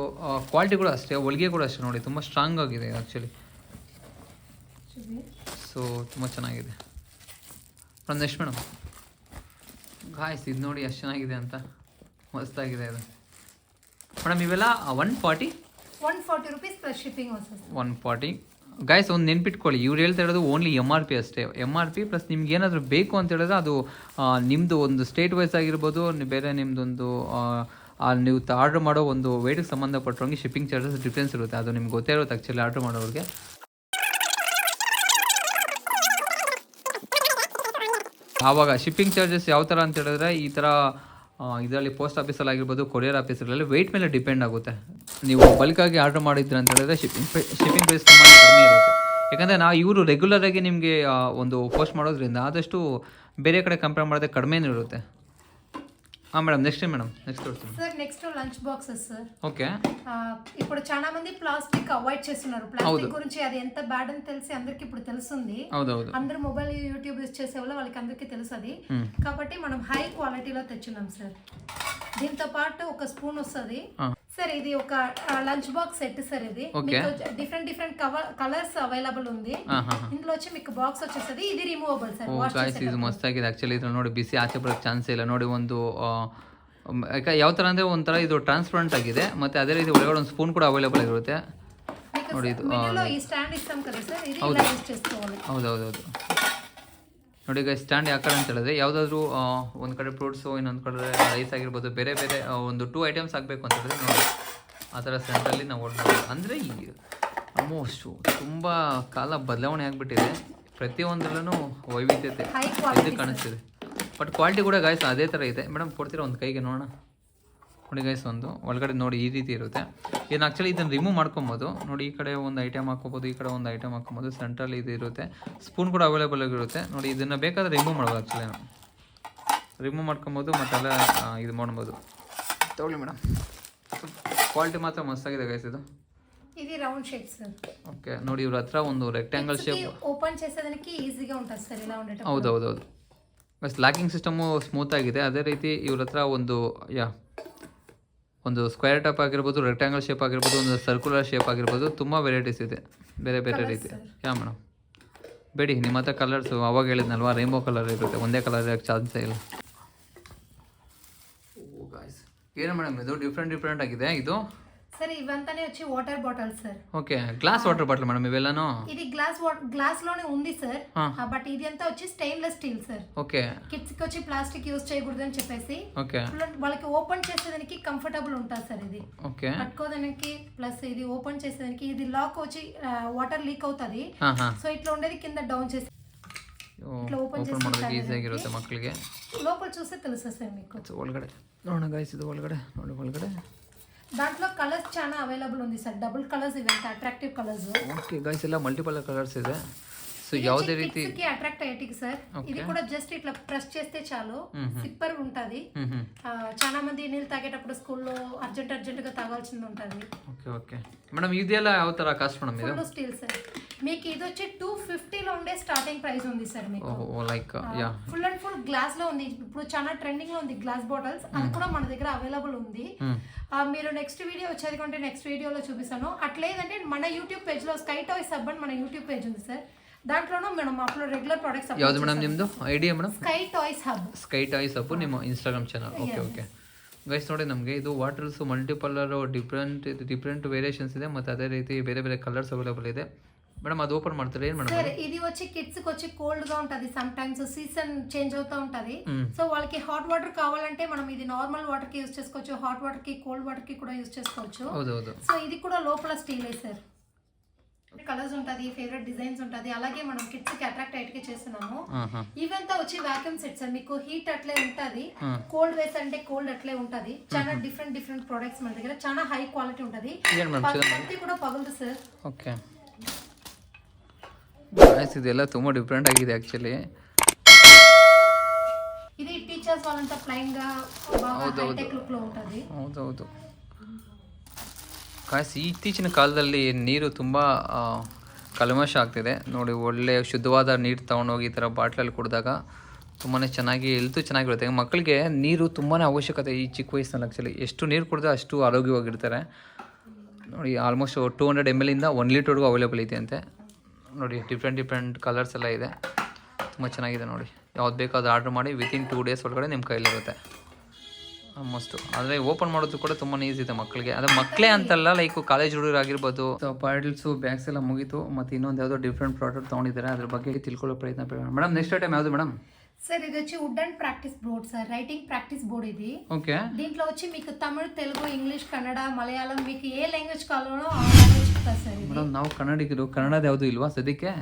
ಕ್ವಾಲಿಟಿ ಕೂಡ ಅಷ್ಟೇ, ಹೊಲಿಗೆ ಕೂಡ ಅಷ್ಟೇ ನೋಡಿ. ತುಂಬ ಸ್ಟ್ರಾಂಗ್ ಆಗಿದೆ ಆ್ಯಕ್ಚುಲಿ. ಸೊ ತುಂಬ ಚೆನ್ನಾಗಿದೆ ಮೇಡಮ್. ನೆಕ್ಸ್ಟ್ ಮೇಡಮ್ ಗಾಯ್ಸ್ ಇದು ನೋಡಿ ಎಷ್ಟು ಚೆನ್ನಾಗಿದೆ ಅಂತ. ಮಸ್ತಾಗಿದೆ ಇದು ಮೇಡಮ್. ಇವೆಲ್ಲ 140 ರೂಪೀಸ್ ಪ್ಲಸ್ ಶಿಪ್ಪಿಂಗ್. 140 ಗಾಯ್ಸ್. ಒಂದು ನೆನ್ಪಿಟ್ಕೊಳ್ಳಿ, ಇವ್ರು ಹೇಳ್ತಾ ಇರೋದು ಓನ್ಲಿ MRP ಅಷ್ಟೇ. MRP ಪ್ಲಸ್ ನಿಮ್ಗೆ ಏನಾದರೂ ಬೇಕು ಅಂತ ಹೇಳಿದ್ರೆ ಅದು ನಿಮ್ಮದು ಒಂದು ಸ್ಟೇಟ್ ವೈಸ್ ಆಗಿರ್ಬೋದು, ಬೇರೆ ನಿಮ್ಮದೊಂದು ನೀವು ಆರ್ಡ್ರ್ ಮಾಡೋ ಒಂದು ವೇಟಿಗೆ ಸಂಬಂಧಪಟ್ಟಂಗೆ ಶಿಪ್ಪಿಂಗ್ ಚಾರ್ಜಸ್ ಡಿಫ್ರೆನ್ಸ್ ಇರುತ್ತೆ. ಅದು ನಿಮ್ಗೆ ಗೊತ್ತೇ ಇರುತ್ತೆ ಆ್ಯಕ್ಚುಲಿ ಆರ್ಡ್ರ್ ಮಾಡೋರಿಗೆ. ಆವಾಗ ಶಿಪ್ಪಿಂಗ್ ಚಾರ್ಜಸ್ ಯಾವ ಥರ ಅಂತ ಹೇಳಿದ್ರೆ ಈ ಥರ ಇದರಲ್ಲಿ ಪೋಸ್ಟ್ ಆಫೀಸಲ್ಲಿ ಆಗಿರ್ಬೋದು, ಕೊರಿಯರ್ ಆಫೀಸ್ಗಳಲ್ಲಿ ವೆಯ್ಟ್ ಮೇಲೆ ಡಿಪೆಂಡ್ ಆಗುತ್ತೆ. ನೀವು ಬಲ್ಕಾಗಿ ಆರ್ಡ್ರ್ ಮಾಡಿದ್ರೆ ಅಂತ ಹೇಳಿದ್ರೆ ಶಿಪ್ಪಿಂಗ್ ಪ್ರೈಸ್ ತುಂಬ ಕಡಿಮೆ ಇರುತ್ತೆ. ಯಾಕಂದರೆ ಇವರು ರೆಗ್ಯುಲರಾಗಿ ನಿಮಗೆ ಒಂದು ಪೋಸ್ಟ್ ಮಾಡೋದ್ರಿಂದ ಆದಷ್ಟು ಬೇರೆ ಕಡೆ ಕಂಪೇರ್ ಮಾಡಿದ್ರೆ ಕಡಿಮೆನೇ ಇರುತ್ತೆ. మేడం నెక్స్ట్ తోడుతుంది sir next lunch boxes sir. Okay ఇప్పుడు చాలా మంది ప్లాస్టిక్ అవాయిడ్ చేస్తున్నారు. ప్లాస్టిక్ గురించి అది ఎంత బ్యాడ్ అని తెలిసి అందరికి ఇప్పుడు తెలుస్తుంది. అందరూ మొబైల్ యూట్యూబ్ యూస్ చేసే వాళ్ళకి అందరికీ తెలుసు అది. కాబట్టి మనం హై క్వాలిటీలో తెచ్చున్నాం సార్. దీంతో పాటు ఒక స్పూన్ వస్తుంది సార్. ఇది ఒక లంచ్ బాక్స్ సెట్ సార్. ఇది డిఫరెంట్ కలర్స్ అవైలబుల్ ఉంది. ఇందులో వచ్చి మీకు ಬಾಕ್ಸ್ వచ్చేస్తుంది. ಇದು ರಿಮೂವಬಲ್ ಸರ್. ಇದು ಮಸ್ತಾಗಿದೆ ಆಕ್ಚುಲಿ. ಇದು ನೋಡಿ ಬಿಸಿ ಆಚೆ ಬರೋಕ್ಕೆ ಚಾನ್ಸ್ ಇಲ್ಲ ನೋಡಿ. ಒಂದು ಯಾವ ಥರ ಅಂದರೆ ಒಂಥರ ಇದು ಟ್ರಾನ್ಸ್ಪರೆಂಟ್ ಆಗಿದೆ ಮತ್ತು ಅದೇ ರೀತಿ ಒಳಗಡೆ ಒಂದು ಸ್ಪೂನ್ ಕೂಡ ಅವೈಲೇಬಲ್ ಆಗಿರುತ್ತೆ ನೋಡಿ. ಇದು ಹೌದೌದೌದು ನೋಡಿ ಈಗ ಸ್ಟ್ಯಾಂಡ್ ಯಾಕಡೆ ಅಂತ ಹೇಳಿದ್ರೆ ಯಾವುದಾದ್ರೂ ಒಂದು ಕಡೆ ಫ್ರೂಟ್ಸು ಇನ್ನೊಂದು ಕಡೆ ರೈಸ್ ಆಗಿರ್ಬೋದು, ಬೇರೆ ಬೇರೆ ಒಂದು 2 ಐಟಮ್ಸ್ ಆಗಬೇಕು ಅಂತ ಹೇಳಿದ್ರೆ ನೋಡಿ ಆ ಥರ ಸೆಂಟ್ರಲ್ಲಿ ನಾವು ಓಡ್ಬೋದು. ಅಂದರೆ ಆಲ್ಮೋಸ್ಟು ತುಂಬ ಕಾಲ ಬದಲಾವಣೆ ಆಗಿಬಿಟ್ಟಿದೆ. ಪ್ರತಿಯೊಂದರಲ್ಲೂ ವೈವಿಧ್ಯತೆ ಇದು ಕಾಣಿಸ್ತಿದೆ. ಬಟ್ ಕ್ವಾಲಿಟಿ ಕೂಡ ಗಾಯ್ಸ್ ಅದೇ ಥರ ಇದೆ. ಮೇಡಮ್ ಕೊಡ್ತೀರಾ ಒಂದು ಕೈಗೆ ನೋಡೋಣ ನೋಡಿ ಗಾಯ್ಸ್. ಒಂದು ಒಳಗಡೆ ನೋಡಿ ಈ ರೀತಿ ಇರುತ್ತೆ. ಏನು ಆ್ಯಕ್ಚುಲಿ ಇದನ್ನು ರಿಮೂವ್ ಮಾಡ್ಕೊಬೋದು ನೋಡಿ. ಈ ಕಡೆ ಒಂದು ಐಟಮ್ ಹಾಕ್ಕೊಬೋದು, ಈ ಕಡೆ ಒಂದು ಐಟಮ್ ಹಾಕ್ಕೊಬೋದು. ಸೆಂಟ್ರಲ್ಲಿ ಇದು ಇರುತ್ತೆ. ಸ್ಪೂನ್ ಕೂಡ ಅವೈಲೇಬಲ್ ಆಗಿರುತ್ತೆ ನೋಡಿ. ಇದನ್ನು ಬೇಕಾದರೆ ರಿಮೂವ್ ಮಾಡ್ಬೋದು. ಆ್ಯಕ್ಚುಲಿ ರಿಮೂವ್ ಮಾಡ್ಕೊಬೋದು ಮತ್ತೆಲ್ಲ ಇದು ಮಾಡ್ಬೋದು. ತಗೊಳ್ಳಿ ಮೇಡಮ್. ಕ್ವಾಲಿಟಿ ಮಾತ್ರ ಮಸ್ತಾಗಿದೆ ಗಾಯ್ಸ್. ఇది రౌండ్ షేప్ సార్. ఓకే ನೋಡಿ ಇವ್ರ ಹತ್ರ ಒಂದು ರೆಕ್ಟಾಂಗಲ್ ಶೇಪ್ ఓపెన్ చేసేదానికి ఈజీగా ఉంటుంది సార్. ఇలా ఉండేటప్పుడు ಹೌದೌದೌದು ಬಸ್ ಲಾಕಿಂಗ್ ಸಿಸ್ಟಮು ಸ್ಮೂತ್ ಆಗಿದೆ. ಅದೇ ರೀತಿ ಇವ್ರ ಹತ್ರ ಒಂದು ಸ್ಕ್ವೇರ್ ಟೈಪ್ ಆಗಿರ್ಬೋದು, ರೆಕ್ಟಾಂಗಲ್ ಶೇಪ್ ಆಗಿರ್ಬೋದು, ಒಂದು ಸರ್ಕ್ಯುಲರ್ ಶೇಪ್ ಆಗಿರ್ಬೋದು, ತುಂಬ ವೆರೈಟೀಸ್ ಇದೆ ಬೇರೆ ಬೇರೆ ರೀತಿ. ಮೇಡಮ್ ಬೇಡಿ ನಿಮ್ಮ ಹತ್ರ ಕಲರ್ಸು ಅವಾಗ ಹೇಳಿದ್ನಲ್ವಾ ರೈನ್ಬೋ ಕಲರ್ ಇರುತ್ತೆ, ಒಂದೇ ಕಲರ್ ಇರೋಕ್ಕೆ ಚಾನ್ಸೇ ಇಲ್ಲ. ಏನು ಮೇಡಮ್ ಇದು ಡಿಫ್ರೆಂಟ್ ಆಗಿದೆ ಇದು ಸರ್. ఇవంతానే వచ్చి water bottle sir. Okay glass water bottle madam ఇవెల్లాను. ఇది గ్లాస్ లోనే ఉంది సార్. బట్ ఇది అంతా వచ్చి stainless steel sir. Okay kids కి వచ్చి ప్లాస్టిక్ యూస్ చేయకూడదు అని చెప్పేసి ఓకే వాళ్ళకి ఓపెన్ చేసేదానికి కంఫర్టబుల్ ఉంటుంది సార్. ఇది ఓకే పట్టుకోదానికి ప్లస్ ఇది ఓపెన్ చేసేదానికి ఇది లాక్ వచ్చి వాటర్ లీక్ అవుతుంది. సో ఇట్లా ఉండేది కింద డౌన్ చేసి ఇట్లా ఓపెన్ ಮಾಡೋದಕ್ಕೆ ಈಜಿ ಆಗಿರುತ್ತೆ ಮಕ್ಕಳಿಗೆ. లోపల చూస్తే తెలుస్తుంది సార్ మీకు. ಒಳಗಡೆ ನೋಡೋಣ ಗೈಸ್. ಇದು ಒಳಗಡೆ ನೋಡಿ. ಒಳಗಡೆ దాంట్లో కలర్స్ చాలా అవైలబుల్ ఉంది సార్. డబుల్ కలర్స్ ఇవంతా అట్రాక్టివ్ కలర్స్. ఓకే గైస్ ಎಲ್ಲ మల్టిపుల్ కలర్స్ ಇದೆ. సో ಯಾವುದೇ ರೀತಿ కి అట్రాక్ట్ అయ్యేటికి సార్. ఇది కూడా జస్ట్ ఇట్లా ప్రెస్ చేస్తే చాలు సిప్పర్ ఉంటది. చాలా మంది నీళ్ళు తాగేటప్పుడు స్కూల్లో అర్జెంట్ గా తాగాల్సింది ఉంటది. ఓకే మేడం ಇದೆಲ್ಲ ಯಾವ ತರ కాస్ట్ మేడం ఇది? Full steel sir. మీకు ఇది వచ్చి 250 లో ఉండే స్టార్టింగ్ ప్రైస్ ఉంది సార్. మీకు like full and full glass లో ఉంది. ఇప్పుడు చాలా ట్రెండింగ్ లో ఉంది గ్లాస్ బాటిల్స్. అది కూడా మన దగ్గర అవైలబుల్ ఉంది. మీరు నెక్స్ట్ వీడియో వచ్చేది కొంటే నెక్స్ట్ వీడియోలో చూపిస్తాను. అట్లేదంటే మన యూట్యూబ్ పేజ్ లో స్కై టాయ్స్ హబ్ అని మన యూట్యూబ్ పేజ్ ఉంది సార్. దాంట్లోనూ మనం అప్లోడ్ రెగ్యులర్ ప్రొడక్ట్స్. ಯಾವುದು ಮೇಡಮ್ ನಿಮ್ಮದು idea madam? Sky toys hub ನಿಮ್ಮ ಇನ್ಸ್ಟಾಗ್ರಾಮ್ ಚಾನಲ್. ಓಕೆ ಗೈಸ್ ನೋಡಿ ನಮಗೆ ಇದು ವಾಟರ್ಸ್ ಮಲ್ಟಿಪಲ್ಲರ್ ಡಿಫ್ರೆಂಟ್ ವೇರಿಯೇಷನ್ಸ್ ಇದೆ ಮತ್ತು ಅದೇ ರೀತಿ ಬೇರೆ ಬೇರೆ ಕಲರ್ಸ್ ಅವೈಲೇಬಲ್ ಇದೆ. మేడం అది ఓపెన్ ಮಾಡ್ತಾರೆ ಏನು మేడం? సర్ ఇది వచ్చి కిడ్స్ కి వచ్చి కోల్డ్ గా ఉంటది. సమ్ టైమ్స్ సీజన్ చేంజ్ అవుతా ఉంటది. సో వాళ్ళకి హాట్ వాటర్ కావాలంటే మనం ఇది నార్మల్ వాటర్ కి యూస్ చేసుకోవచ్చు, హాట్ వాటర్ కి కోల్డ్ వాటర్ కి కూడా యూస్ చేసుకోవచ్చు. హౌదు. సో ఇది కూడా లోపల స్టీల్ సార్. కలర్స్ ఉంటది, ఫేవరెట్ డిజైన్స్ ఉంటది. అలాగే మనం కిడ్స్ కి అట్రాక్ట్ అయ్యేటికి చేస్తున్నాము. ఇవంతా వచ్చి వాక్యూమ్ సెట్ సార్. మీకు హీట్ అట్లే ఉంటది, కోల్డ్ వేస్ అంటే కోల్డ్ అట్లే ఉంటది. చాలా డిఫరెంట్ ప్రొడక్ట్స్ మన దగ్గర చాలా హై క్వాలిటీ ఉంటది. పత్తి కూడా పగలదు సార్. ఓకే ಗೈಸ್ ಇದೆಲ್ಲ ತುಂಬ ಡಿಫ್ರೆಂಟ್ ಆಗಿದೆ ಆ್ಯಕ್ಚುಲಿ. ఇది టీచర్స్ వాళ్ళంతా ప్లైన్ గా బాగా హైటెక్ లుక్ లో ఉంటది. ಹೌದು ಗೈಸ್ ಇತ್ತೀಚಿನ ಕಾಲದಲ್ಲಿ ನೀರು ತುಂಬ ಕಲ್ಮಶ ಆಗ್ತಿದೆ ನೋಡಿ. ಒಳ್ಳೆ ಶುದ್ಧವಾದ ನೀರು ತೊಗೊಂಡೋಗಿ ಈ ಥರ ಬಾಟ್ಲಲ್ಲಿ ಕುಡಿದಾಗ ತುಂಬಾ ಚೆನ್ನಾಗಿ ಹೆಲ್ತು ಚೆನ್ನಾಗಿರುತ್ತೆ. ಮಕ್ಕಳಿಗೆ ನೀರು ತುಂಬಾ ಅವಶ್ಯಕತೆ ಈ ಚಿಕ್ಕ ವಯಸ್ಸಿನಲ್ಲಿ. ಆ್ಯಕ್ಚುಲಿ ಎಷ್ಟು ನೀರು ಕುಡಿದ್ರೆ ಅಷ್ಟು ಆರೋಗ್ಯವಾಗಿರ್ತಾರೆ ನೋಡಿ. ಆಲ್ಮೋಸ್ಟ್ 200 ml ಇಂದ 1 ಲೀಟರ್ವರೆಗೂ ಅವೈಲೇಬಲ್ ಇದೆ ಅಂತೆ ನೋಡಿ. ಡಿಫ್ರೆಂಟ್ ಕಲರ್ಸ್ ಎಲ್ಲ ಇದೆ. ತುಂಬ ಚೆನ್ನಾಗಿದೆ ನೋಡಿ. ಯಾವ್ದು ಬೇಕಾದ್ರೂ ಆರ್ಡ್ರ್ ಮಾಡಿ ವಿತಿನ್ 2 days ಒಳಗಡೆ ನಿಮ್ಮ ಕೈಲಿರುತ್ತೆ ಆಲ್ಮೋಸ್ಟು. ಆದರೆ ಓಪನ್ ಮಾಡೋದು ಕೂಡ ತುಂಬಾ ಈಸಿ ಇದೆ ಮಕ್ಕಳಿಗೆ. ಅದು ಮಕ್ಕಳೇ ಅಂತಲ್ಲ, ಲೈಕ್ ಕಾಲೇಜ್ ಹುಡುಗರಾಗಿರ್ಬೋದು. ಬಾಟಲ್ಸು ಬ್ಯಾಗ್ಸ್ ಎಲ್ಲ ಮುಗೀತು. ಮತ್ತು ಇನ್ನೊಂದು ಯಾವುದೋ ಡಿಫ್ರೆಂಟ್ ಪ್ರಾಡಕ್ಟ್ ತೊಗೊಂಡಿದ್ದಾರೆ, ಅದ್ರ ಬಗ್ಗೆ ತಿಳ್ಕೊಳ್ಳೋ ಪ್ರಯತ್ನ ಪಡೋಣ. ಮೇಡಮ್ ನೆಕ್ಸ್ಟ್ ಐಟಮ್ ಯಾವುದು ಮೇಡಮ್? సార్ ఇది వచ్చి wood and practice board sir. Writing practice board ఇది. ఓకే దీంట్లో వచ్చి మీకు తమిళ, తెలుగు, ఇంగ్లీష్, కన్నడ, మలయాళం మీకు ఏ లాంగ్వేజ్ కావాలో ఆ లాంగ్వేజ్ చెప్తారు సార్. మేడం ನಾವು ಕನ್ನಡಿಗರು, ಕನ್ನಡದ ಯಾವುದು ಇಲ್ವಾ ಸದ್ಯಕ್ಕೆ?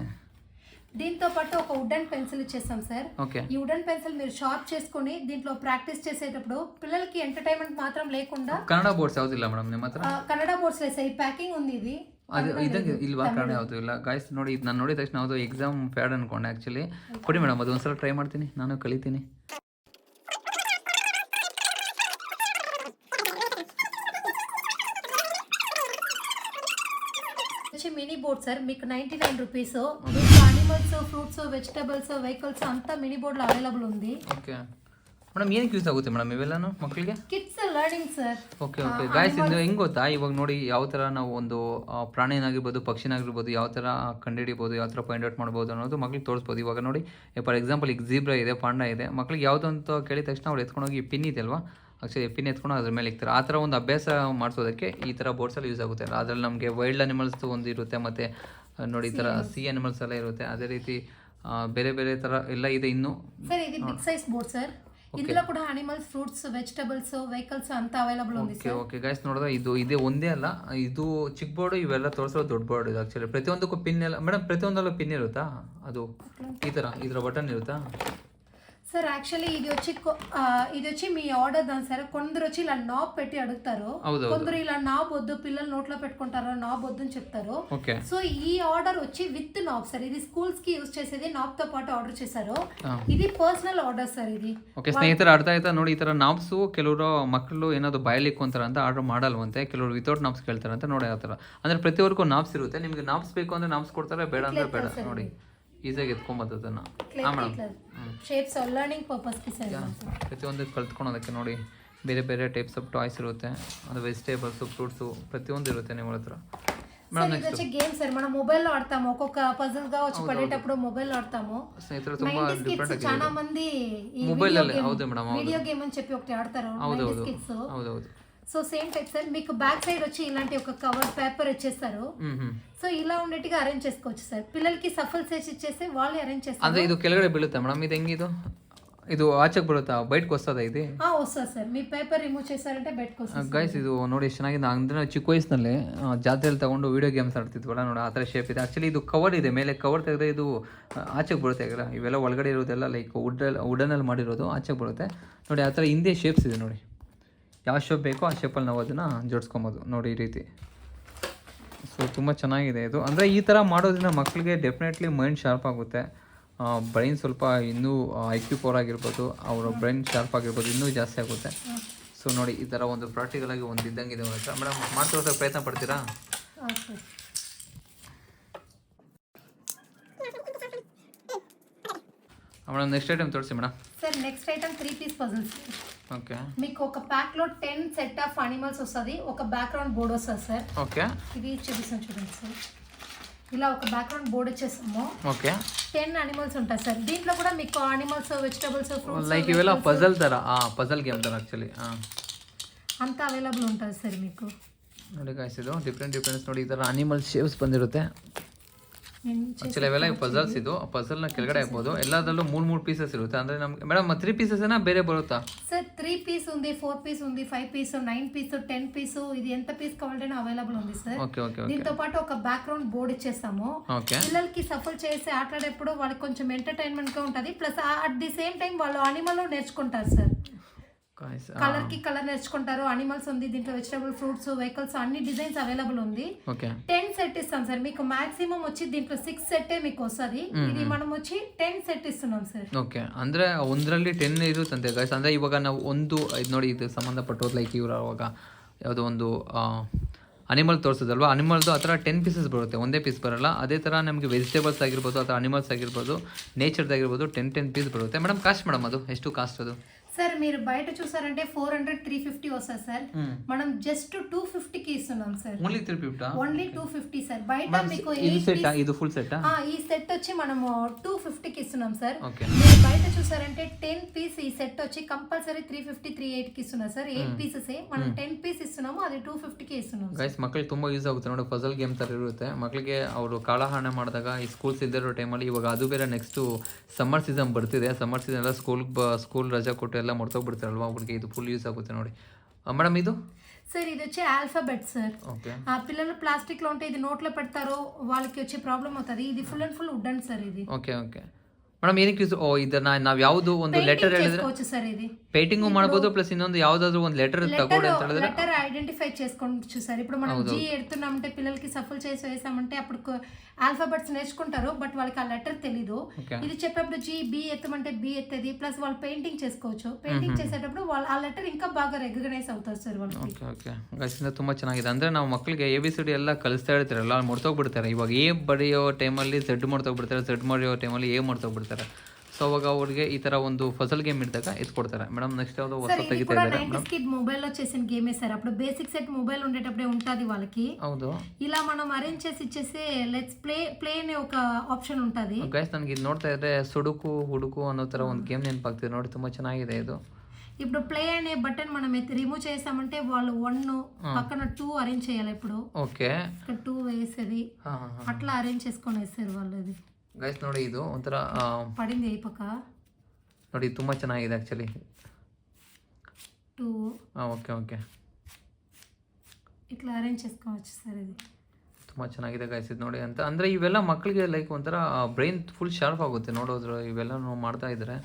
దీంతో పాటు ఒక వుడెన్ పెన్సిల్ ఇచ్చేస్తాం సార్. ఈ వుడెన్ పెన్సిల్ మీరు షార్ప్ చేసుకొని దీంట్లో ప్రాక్టీస్ చేసేటప్పుడు పిల్లలకి ఎంటర్టైన్మెంట్ మాత్రం లేకుండా. కన్నడ బోర్డ్స్ ಯಾವುದು ಇಲ್ಲ ಮೇಡಮ್ ನಿಮ್ಮ ಹತ್ರ? కన్నడ బోర్డ్స్ లేదు సార్. ఈ ప్యాకింగ్ ఉంది ఇది. ಅದು ಇದಂಗೆ ಇಲ್ವಾ ಕನ್ನಡ ಯಾವುದು ಇಲ್ಲ ಗಾಯ್ಸ್ ನೋಡಿ ಇದು ನಾನು ನೋಡಿದ ತಕ್ಷಣ ಅದು ಎಕ್ಸಾಮ್ ಪ್ಯಾಡ್ ಅನ್ಕೊಂಡೆ ಆ್ಯಕ್ಚುಲಿ. ಕೊಡಿ ಮೇಡಮ್, ಅದು ಒಂದ್ಸಲ ಟ್ರೈ ಮಾಡ್ತೀನಿ, ನಾನು ಕಲಿತೀನಿ. మినీ బోర్డ్ సార్ మీకు 99 rupees. Animals, fruits, vegetables, vehicles అంతా మినీ బోర్డ్లో అవైలబుల్ ఉంది. ಓಕೆ ಮೇಡಮ್, ಏನಕ್ಕೆ ಯೂಸ್ ಆಗುತ್ತೆ ಮೇಡಮ್ ಇವೆಲ್ಲನೂ ಮಕ್ಕಳಿಗೆ? Kids learning sir. Okay okay guys, ಇದು ಹೆಂಗೆ ಗೊತ್ತಾ, ಇವಾಗ ನೋಡಿ ಯಾವ ಥರ ನಾವು ಒಂದು ಪ್ರಾಣಿನಾಗಿರ್ಬೋದು, ಪಕ್ಷಿನಾಗಿರ್ಬೋದು, ಯಾವ ಥರ ಕಂಡುಹಿಡಿಬೋದು, ಯಾವ ಥರ ಫೈಂಡ್ ಔಟ್ ಮಾಡ್ಬೋದು ಅನ್ನೋದು ಮಕ್ಳಿಗೆ ತೋರಿಸ್ಬೋದು. ಇವಾಗ ನೋಡಿ ಫಾರ್ ಎಕ್ಸಾಂಪಲ್ ಈಗ ಝೀಬ್ರಾ ಇದೆ, ಪಾಂಡ ಇದೆ, ಮಕ್ಳಿಗೆ ಯಾವುದು ಅಂತ ಕೇಳಿದ ತಕ್ಷಣ ಅವ್ರು ಎತ್ಕೊಂಡೋಗಿ ಪಿನ್ ಇದೆ ಅಲ್ವಾ, ಆಕ್ಚುಲಿ ಪಿನ್ ಎತ್ಕೊಂಡು ಅದ್ರ ಮೇಲೆ ಇಕ್ತಾರೆ. ಆ ಥರ ಒಂದು ಅಭ್ಯಾಸ ಮಾಡಿಸೋದಕ್ಕೆ ಈ ಥರ ಬೋರ್ಡ್ಸಲ್ಲಿ ಯೂಸ್ ಆಗುತ್ತೆ. ಅದರಲ್ಲಿ ನಮಗೆ ವೈಲ್ಡ್ ಅನಿಮಲ್ಸ್ ಒಂದು ಇರುತ್ತೆ, ಮತ್ತು ನೋಡಿ ಈ ಥರ ಸಿ ಅನಿಮಲ್ಸ್ ಎಲ್ಲ ಇರುತ್ತೆ. ಅದೇ ರೀತಿ ಬೇರೆ ಬೇರೆ ಥರ ಎಲ್ಲ ಇದೆ. ಇನ್ನು ಸರ್ ಇದು ಬಿಗ್ ಸೈಜ್ ಬೋರ್ಡ್ ಸರ್. ಇಂదులో ಕೂಡ ಅನಿಮಲ್ಸ್, ಫ್ರೂಟ್ಸ್, ವೆಜಿಟಬಲ್ಸ್, ವೆಹಿಕಲ್ಸ್ ಅಂತ ಅವೈಲಬಲ್ ఉంది ಸರ್. ಓಕೆ ಗೈಸ್, ನೋಡಿದ್ರೆ ಇದು ಇದೇ ಒಂದೇ ಅಲ್ಲ, ಇದು ಚಿಕ್ಕ ಬೋರ್ಡ್, ಇವೆಲ್ಲ ತೋರಿಸೋ ದೊಡ್ಡ ಬೋರ್ಡ್ ಇದು. ಆಕ್ಚುಲಿ ಪ್ರತಿಯೊಂದಕ್ಕೂ ಪಿನ್ ಎಲ್ಲ ಮೇಡಮ್, ಪ್ರತಿಯೊಂದಲ್ಲೂ ಪಿನ್ ಇರುತ್ತಾ? ಅದು ಈ ಥರ ಇದರ ಬಟನ್ ಇರುತ್ತಾ సార్? యాక్చువల్లీ ఇది వచ్చి మీ ఆర్డర్ దాని సార్. కొందరు వచ్చి ఇలా నాబ్ పెట్టి అడుగుతారు, కొందరు ఇలా నాబ్ వద్దు పిల్లలు నోట్లో పెట్టుకుంటారు, నాబ్ వద్దు అని చెప్తారు. సో ఈ ఆర్డర్ వచ్చి విత్ నాబ్ సార్. ఇది స్కూల్స్ కి యూస్ చేసేది, నాబ్ తో పాటు ఆర్డర్ చేశారు. ఇది ಪರ್ಸನಲ್ ಆರ್ಡರ್ ಸರ್ ಇದು. ಓಕೆ ಸ್ನೇಹಿತರೆ, ಅರ್ಥ ಆಯ್ತಾ ನೋಡಿ? ಈ ತರ ನಾಬ್ಸು ಕೆಲವರು ಮಕ್ಕಳು ಏನಾದ್ರು ಬಾಯಲ್ಲಿ ಇಕ್ಕೊಂತಾರ ಅಂತ ಆರ್ಡರ್ ಮಾಡಲ್ವಂತೆ, ಕೆಲವರು ವಿತೌಟ್ ನಾಬ್ಸ್ ಕೇಳ್ತಾರೆ ಅಂತ ನೋಡಿ. ಆ ಥರ ಅಂದರೆ ಪ್ರತಿಯೊರ್ಗೂ ನಾಬ್ಸ್ ಇರುತ್ತೆ. ನಿಮಗೆ ನಾಬ್ಸ್ ಬೇಕು ಅಂದರೆ ನಾಬ್ಸ್ ಕೊಡ್ತಾರೆ, ಬೇಡ ಅಂದರೆ ಬೇಡ. ನೋಡಿ ಈಸಿಯಾಗಿ ಎತ್ಕೊಂಬತ್ತು ಅದನ್ನು. ಹಾಂ ಮೇಡಮ್, ಶೇಪ್ಸ್ ಲರ್ನಿಂಗ್ ಪರ್ಪಸ್ಗೆ ಸರ್. ಪ್ರತಿಯೊಂದು ಕಲ್ತ್ಕೊಳೋದಕ್ಕೆ ನೋಡಿ ಬೇರೆ ಬೇರೆ ಟೈಪ್ಸ್ ಆಫ್ ಟಾಯ್ಸ್ ಇರುತ್ತೆ, ಅದು ವೆಜಿಟೇಬಲ್ಸು, ಫ್ರೂಟ್ಸು ప్రతియొంది ఇರುತ್ತೆ ನಿಮ್ಮ హత్ర. మేడం నెక్స్ట్ వచ్చి గేమ్ సార్. మనం మొబైల్లో ఆడతాము, ఒక్కొక్క పజిల్ గా వచ్చి పడేటప్పుడు మొబైల్లో ఆడతాము. స్నేహితులు ತುಂಬಾ ಡಿಫರೆಂಟ್ ಆಗಿದೆ. చాలా మంది ఈ మొబైల్ ಅಲ್ಲಿ ಹೌದು ಮೇಡಮ್, వీడియో గేమ్ అని చెప్పి ఒకటి ఆడతారు కిడ్స్. ಹೌದು. So same type sir. మీకు బ్యాక్ సైడ్ వచ్చి ఇలాంటి ఒక కవర్ పేపర్ ఇచ్చేస్తారు. సో ఇలా ఉండేట్టుగా అరేంజ్ చేసుకోవచ్చు సార్. పిల్లలకి సఫల్ చేసి ఇచ్చేస్తే వాళ్ళే అరేంజ్ చేస్తారు. ಅಂದ್ರೆ ಇದು ಕೆಳಗಡೆ ಬೀಳುತ್ತೆ ಮೇಡಮ್? ಇದು ಹೆಂಗಿದು? ಇದು ಆಚೆಗೆ ಬರುತ್ತಾ, ಬಯಟಕ್ಕೆ ವಸ್ತದ ಇದು? వస్తుంది సార్. మీ పేపర్ ರಿಮೂವ್ చేశారంటే బయటకు వస్తుంది. ಗೈಸ್ ಇದು ನೋಡಿ ಎಷ್ಟು ಚೆನ್ನಾಗಿದೆ. ಅಂದ್ರೆ ಚಿಕ್ಕ ವಯಸ್ಸಿನಲ್ಲಿ ಜಾತ್ರೆಯಲ್ಲಿ ತಗೊಂಡು ವಿಡಿಯೋ ಗೇಮ್ಸ್ ಆಡ್ತಿದ್ವಲ್ಲ ನೋಡಿ, ಆ ಥರ ಶೇಪ್ ಇದೆ. ಆ್ಯಕ್ಚುಲಿ ಇದು ಕವರ್ ಇದೆ, ಮೇಲೆ ಕವರ್ ತೆಗೆದ್ರೆ ಇದು ಆಚೆಗೆ ಬರುತ್ತೆ. ಈಗ ಇವೆಲ್ಲ ಒಳಗಡೆ ಇರೋದೆಲ್ಲ ಲೈಕ್ ವುಡನಲ್ಲಿ ಮಾಡಿರೋದು ಆಚೆಗೆ ಬರುತ್ತೆ ನೋಡಿ. ಆ ಥರ ಹಿಂದೆ ಶೇಪ್ಸ್ ಇದೆ ನೋಡಿ, ಯಾವ ಶೇಪ್ ಬೇಕೋ ಆ ಶೇಪಲ್ಲಿ ನಾವು ಅದನ್ನು ಜೋಡಿಸ್ಕೊಬೋದು ನೋಡಿ, ಈ ರೀತಿ. ಸೊ ತುಂಬ ಚೆನ್ನಾಗಿದೆ ಇದು. ಅಂದರೆ ಈ ಥರ ಮಾಡೋದ್ರಿಂದ ಮಕ್ಕಳಿಗೆ ಡೆಫಿನೆಟ್ಲಿ ಮೈಂಡ್ ಶಾರ್ಪ್ ಆಗುತ್ತೆ, ಬ್ರೈನ್ ಸ್ವಲ್ಪ ಇನ್ನೂ IQ ಪವರ್ ಆಗಿರ್ಬೋದು, ಅವರ ಬ್ರೈನ್ ಶಾರ್ಪ್ ಆಗಿರ್ಬೋದು, ಇನ್ನೂ ಜಾಸ್ತಿ ಆಗುತ್ತೆ. ಸೊ ನೋಡಿ ಈ ಥರ ಒಂದು ಪ್ರಾಕ್ಟಿಕಲಾಗಿ ಒಂದು ಇದ್ದಂಗಿದೆ ಹತ್ರ. ಮೇಡಮ್ ಮಾಡ್ತಿರೋ ಪ್ರಯತ್ನ ಪಡ್ತೀರಾ? ಮೇಡಮ್ ನೆಕ್ಸ್ಟ್ ಐಟಮ್ ತೋರಿಸಿ madam. Sir next item 3 piece puzzles. Okay, మీకు ఒక ప్యాక్ లో 10 సెట్ ఆఫ్ అనిమల్స్ వస్తుంది, ఒక బ్యాక్గ్రౌండ్ బోర్డ్ వస్తుంది సార్. ఓకే, ఇది చూపిస్తాను చూడండి సార్. ఇలా ఒక బ్యాక్గ్రౌండ్ బోర్డ్ ఇచ్చేస్తాము. ఓకే, 10 అనిమల్స్ ఉంటాయి సార్. దీంట్లో కూడా మీకు అనిమల్స్, వెజిటబుల్స్, ఫ్రూట్స్ లైక్ ఇವೆಲ್ಲ పజల్ ತರ, పజల్ గేమ్ ತರ ಆಕ್ಚುಲಿ అంతా అవైలబుల్ ఉంటుంది సార్ మీకు. ನೋಡಿ ಗಾಯ್ಸ್, ಇದು ಡಿಫ್ರೆಂಟ್ ನೋಡಿ ಈ ಥರ ಅನಿಮಲ್ ಶೇಪ್ಸ್ ಬಂದಿರುತ್ತೆ. ಆಕ್ಚುಲಿ ಅವೆಲ್ಲ ಪಜಲ್ಸ್. ಇದು ಪಜಲ್ನ ಕೆಳಗಡೆ ಹಾಕ್ಬೋದು. ಎಲ್ಲದರಲ್ಲೂ 3 ಪೀಸಸ್ ಇರುತ್ತೆ. ಅಂದರೆ ನಮಗೆ ಮೇಡಮ್ 3 ಪೀಸಸ್ ಬೇರೆ ಬರುತ್ತಾ సార్? 3 పీస్ ఉంది, 4 పీస్ ఉంది, 5 పీస్, 9 పీస్, 10 పీస్. ఇది ఎంత పీస్ కావాలంటే అవైలబుల్ ఉంది సార్. Okay okay. దీంతో పాటు ఒక బ్యాక్గ్రౌండ్ బోర్డ్ ఇచ్చేస్తాము. పిల్లలకి సఫల్ చేసి ఆటలాడేప్పుడు వాళ్ళకి కొంచెం ఎంటర్టైన్మెంట్ గా ఉంటుంది. Plus at the same time వాళ్ళు అనిమల్ నేర్చుకుంటారు సార్. కలర్ కి కలర్ నేర్చుకుంటారు. అనిమల్స్ ఉంది దీంట్లో, వెజిటబుల్, ఫ్రూట్స్, వెహికల్స్ అన్ని డిజైన్స్ అవైలబుల్ ఉంది. 10 సెట్ ఇస్తాం సార్. మీకు మాక్సిమం వచ్చి దీంట్లో 6 సెట్ మీకు వస్తుంది. ఇది మనం వచ్చి 10 సెట్ ಇస్తున్నాం ಸರ್. ಓಕೆ, ಅಂದ್ರೆ ಒಂದರಲ್ಲಿ 10 ಇರುತ್ತಂತೆ ಗೈಸ್. ಅಂದ್ರೆ ಇವಾಗ ನಾವು ಒಂದು ಇದು ನೋಡಿ, ಇದು ಸಂಬಂಧಪಟ್ಟೋದು ಲೈಕ್ ಇವರು ಅವಾಗ ಯಾವುದೋ ಒಂದು ಅನಿಮಲ್ ತೋರಿಸೋದಲ್ವಾ, ಅನಿಮಲ್ದು ಆ ಥರ 10 ಪೀಸಸ್ ಬರುತ್ತೆ, ಒಂದೇ ಪೀಸ್ ಬರಲ್ಲ. ಅದೇ ಥರ ನಮಗೆ ವೆಜಿಟೇಬಲ್ಸ್ ಆಗಿರ್ಬೋದು ಅಥವಾ ಅನಿಮಲ್ಸ್ ಆಗಿರ್ಬೋದು, ನೇಚರ್ದಾಗಿರ್ಬೋದು 10 ಪೀಸ್ ಬರುತ್ತೆ. ಮೇಡಮ್ ಕಾಸ್ಟ್ ಮೇಡಮ್ ಅದು ಎಷ್ಟು ಕಾಸ್ಟ್ ಅದು? సార్ మీరు బయట చూసారంటే 400, 350 వస్తుంది సార్. మనం జస్ట్ 250 కి ఇస్తున్నాం సార్. ఓన్లీ 350? Only 250 sir. బయట మీకు ఇది ఫుల్ సెట్. ఈ సెట్ వచ్చి మనము 250 కి ఇస్తున్నాం సార్. ఓకే, మీరు బయట చూసారంటే 10 పీస్ ఈ సెట్ వచ్చి కంపల్సరీ 350, 380 కి ఇస్తున్నారు సార్. 8 పీసెస్ మనం 10 పీస్ ಇస్తున్నాము, ಅದು 250 కి ಇస్తున్నాం. ಗೈಸ್ ಮಕ್ಕಳಿಗೆ ತುಂಬ ಯೂಸ್ ಆಗುತ್ತೆ ನೋಡಿ. ಪಜಲ್ ಗೇಮ್ ಥರ ಇರುತ್ತೆ. ಮಕ್ಕಳಿಗೆ ಅವರು ಕಾಳಹಣ ಮಾಡಿದಾಗ ಈ ಸ್ಕೂಲ್ಸ್ ಇದ್ದಿರೋ ಟೈಮಲ್ಲಿ, ಇವಾಗ ಅದು ಬೇರೆ ನೆಕ್ಸ್ಟು ಸಮ್ಮರ್ ಸೀಸನ್ ಬರ್ತಿದೆ. ಸಮ್ಮರ್ ಸೀಸನ್ ಎಲ್ಲ ಸ್ಕೂಲ್ ರಜಾ ಕೊಟ್ಟು ಎಲ್ಲ ಮರ್ತೋಗ್ಬಿಡ್ತಾರಲ್ವಾ, ಅವ್ರಿಗೆ ಇದು ಫುಲ್ ಯೂಸ್ ಆಗುತ್ತೆ ನೋಡಿ. ಮೇಡಮ್ ಇದು సార్ ఇది వచ్చి ఆల్ఫాబెట్ సార్. ఆ పిల్లలు ప్లాస్టిక్ లో ఉంటే ఇది నోట్లో పెడతారు, వాళ్ళకి వచ్చే ప్రాబ్లం అవుతుంది. ఇది full and full wooden sir ఇది. Okay okay. ಮೇಡಮ್ ಏನಕ್ಕೆ ಯೂಸ್ ಇದನ್ನ ನಾವು ಯಾವುದು ಒಂದು ಲೆಟರ್ ಹೇಳಿದ್ರೆ చేసుకోవచ్చు సార్ ఇది ಪೇಂಟಿಂಗು ಮಾಡ್ಬೋದು ಪ್ಲಸ್ ಇನ್ನೊಂದು ಯಾವ್ದಾದ್ರು ಒಂದು ಲೆಟರ್ ತಗೊಳ್ಳಿ ಅಂತ ಹೇಳಿದ್ರೆ లెటర్ ఐడెంటిఫై చేసుకోవచ్చు సార్. ఇప్పుడు మనం జీ ఎడుతున్నామంటే పిల్లలకి సఫల్ చేసి వేసామంటే అప్పుడు ఆల్ఫాబెట్స్ నేర్చుకుంటారు, బట్ వాళ్ళకి ఆ లెటర్ తెలీదు. ఇది చెప్పేప్పుడు జీ బి ఎత్తమంటే బి ఎత్తేది, ప్లస్ వాళ్ళు పెయింటింగ్ చేసుకోవచ్చు. పెయింటింగ్ చేసేటప్పుడు వాళ్ళు ఆ లెటర్ ఇంకా బాగా ರೆಕಗ್ನೈಸ್ అవుతారు ಸರ್ వాళ్ళకి. ಓಕೆ ಓಕೆ ಗೈಸಿಂದ ತುಂಬ ಚೆನ್ನಾಗಿದೆ. ಅಂದರೆ ನಾವು ಮಕ್ಕಳಿಗೆ ABCD ಎಲ್ಲ ಕಲಿಸ್ತಾ ಇರ್ತಾರಲ್ಲ, ಅಲ್ಲಿ ಮರ್ತೋಗ್ಬಿಡ್ತಾರೆ. ಇವಾಗ ಎ ಬರೆಯೋ ಟೈಮಲ್ಲಿ ಝೆಡ್ ಮರ್ತೋಗ್ಬಿಡ್ತಾರೆ, ಝೆಡ್ ಬರೆಯೋ ಟೈಮಲ್ಲಿ ಎ ಮರ್ತೋಗ್ಬಿಡ್ತಾರೆ. ಸೊ ಅವಾಗ ಅವ್ರಿಗೆ ಈ ತರ ಒಂದು ಫಸಲ್ ಗೇಮ್ ಇದ್ದಾಗ ಎತ್ಕೊಡ್ತಾರೆ. ಮೇಡಮ್ నెక్స్ట్ ಯಾವುದು ಹೊಸ ತೆಗಿತಾ ಇದ್ದಾರೆ. 90s కిడ్ మొబైల్ లో చేసిన గేమే సార్. అప్పుడు బేసిక్ సెట్ మొబైల్ ఉండేటప్పుడే ఉంటది వాళ్ళకి. ಹೌದು, ఇలా మనం అరేంజ్ చేసి ఇచ్చేసి లెట్స్ ప్లే అనే ఒక ఆప్షన్ ఉంటది. ಗೈಸ್ ನನಗೆ ಇದು ನೋಡ್ತಾ ಇದ್ರೆ ಸುಡುಕು ಹುಡುಕು ಅನ್ನೋ ತರ ಒಂದು ಗೇಮ್ ನೆನಪಾಗ್ತಿದೆ ನೋಡಿ. ತುಂಬಾ ಚೆನ್ನಾಗಿದೆ ಇದು. ఇప్పుడు ప్లే అనే బటన్ మనం రిమూవ్ చేసామంటే వాళ్ళు 1 పక్కన 2 అరేంజ్ చేయాలి. ఇప్పుడు ఓకే, ఇక్కడ 2 వేసేది అట్లా అరేంజ్ చేసుకొని వేసారు వాళ్ళు. ఇది ಗೈಸ್ ನೋಡಿ, ಇದು ಒಂಥರ పడింది ఈ పక్క ನೋಡಿ, ತುಂಬಾ ಚೆನ್ನಾಗಿದೆ ಆಕ್ಚುಲಿ. 2 ಓಕೆ ಓಕೆ, ఇట్లా అరేంజ్ చేసుకోవచ్చు సార్. ఇది ತುಂಬಾ ಚೆನ್ನಾಗಿದೆ ಗೈಸ್ ಇದು ನೋಡಿ. ಅಂತ ಅಂದ್ರೆ ಇವೆಲ್ಲ ಮಕ್ಕಳಿಗೆ ಲೈಕ್ ಒಂಥರ ಬ್ರೈನ್ ಫುಲ್ ಶಾರ್ಪ್ ಆಗುತ್ತೆ ನೋಡೋದ್ರು. ಇವೆಲ್ಲ ನಾವು ಮಾಡ್ತಾ ಇದ್ರೆ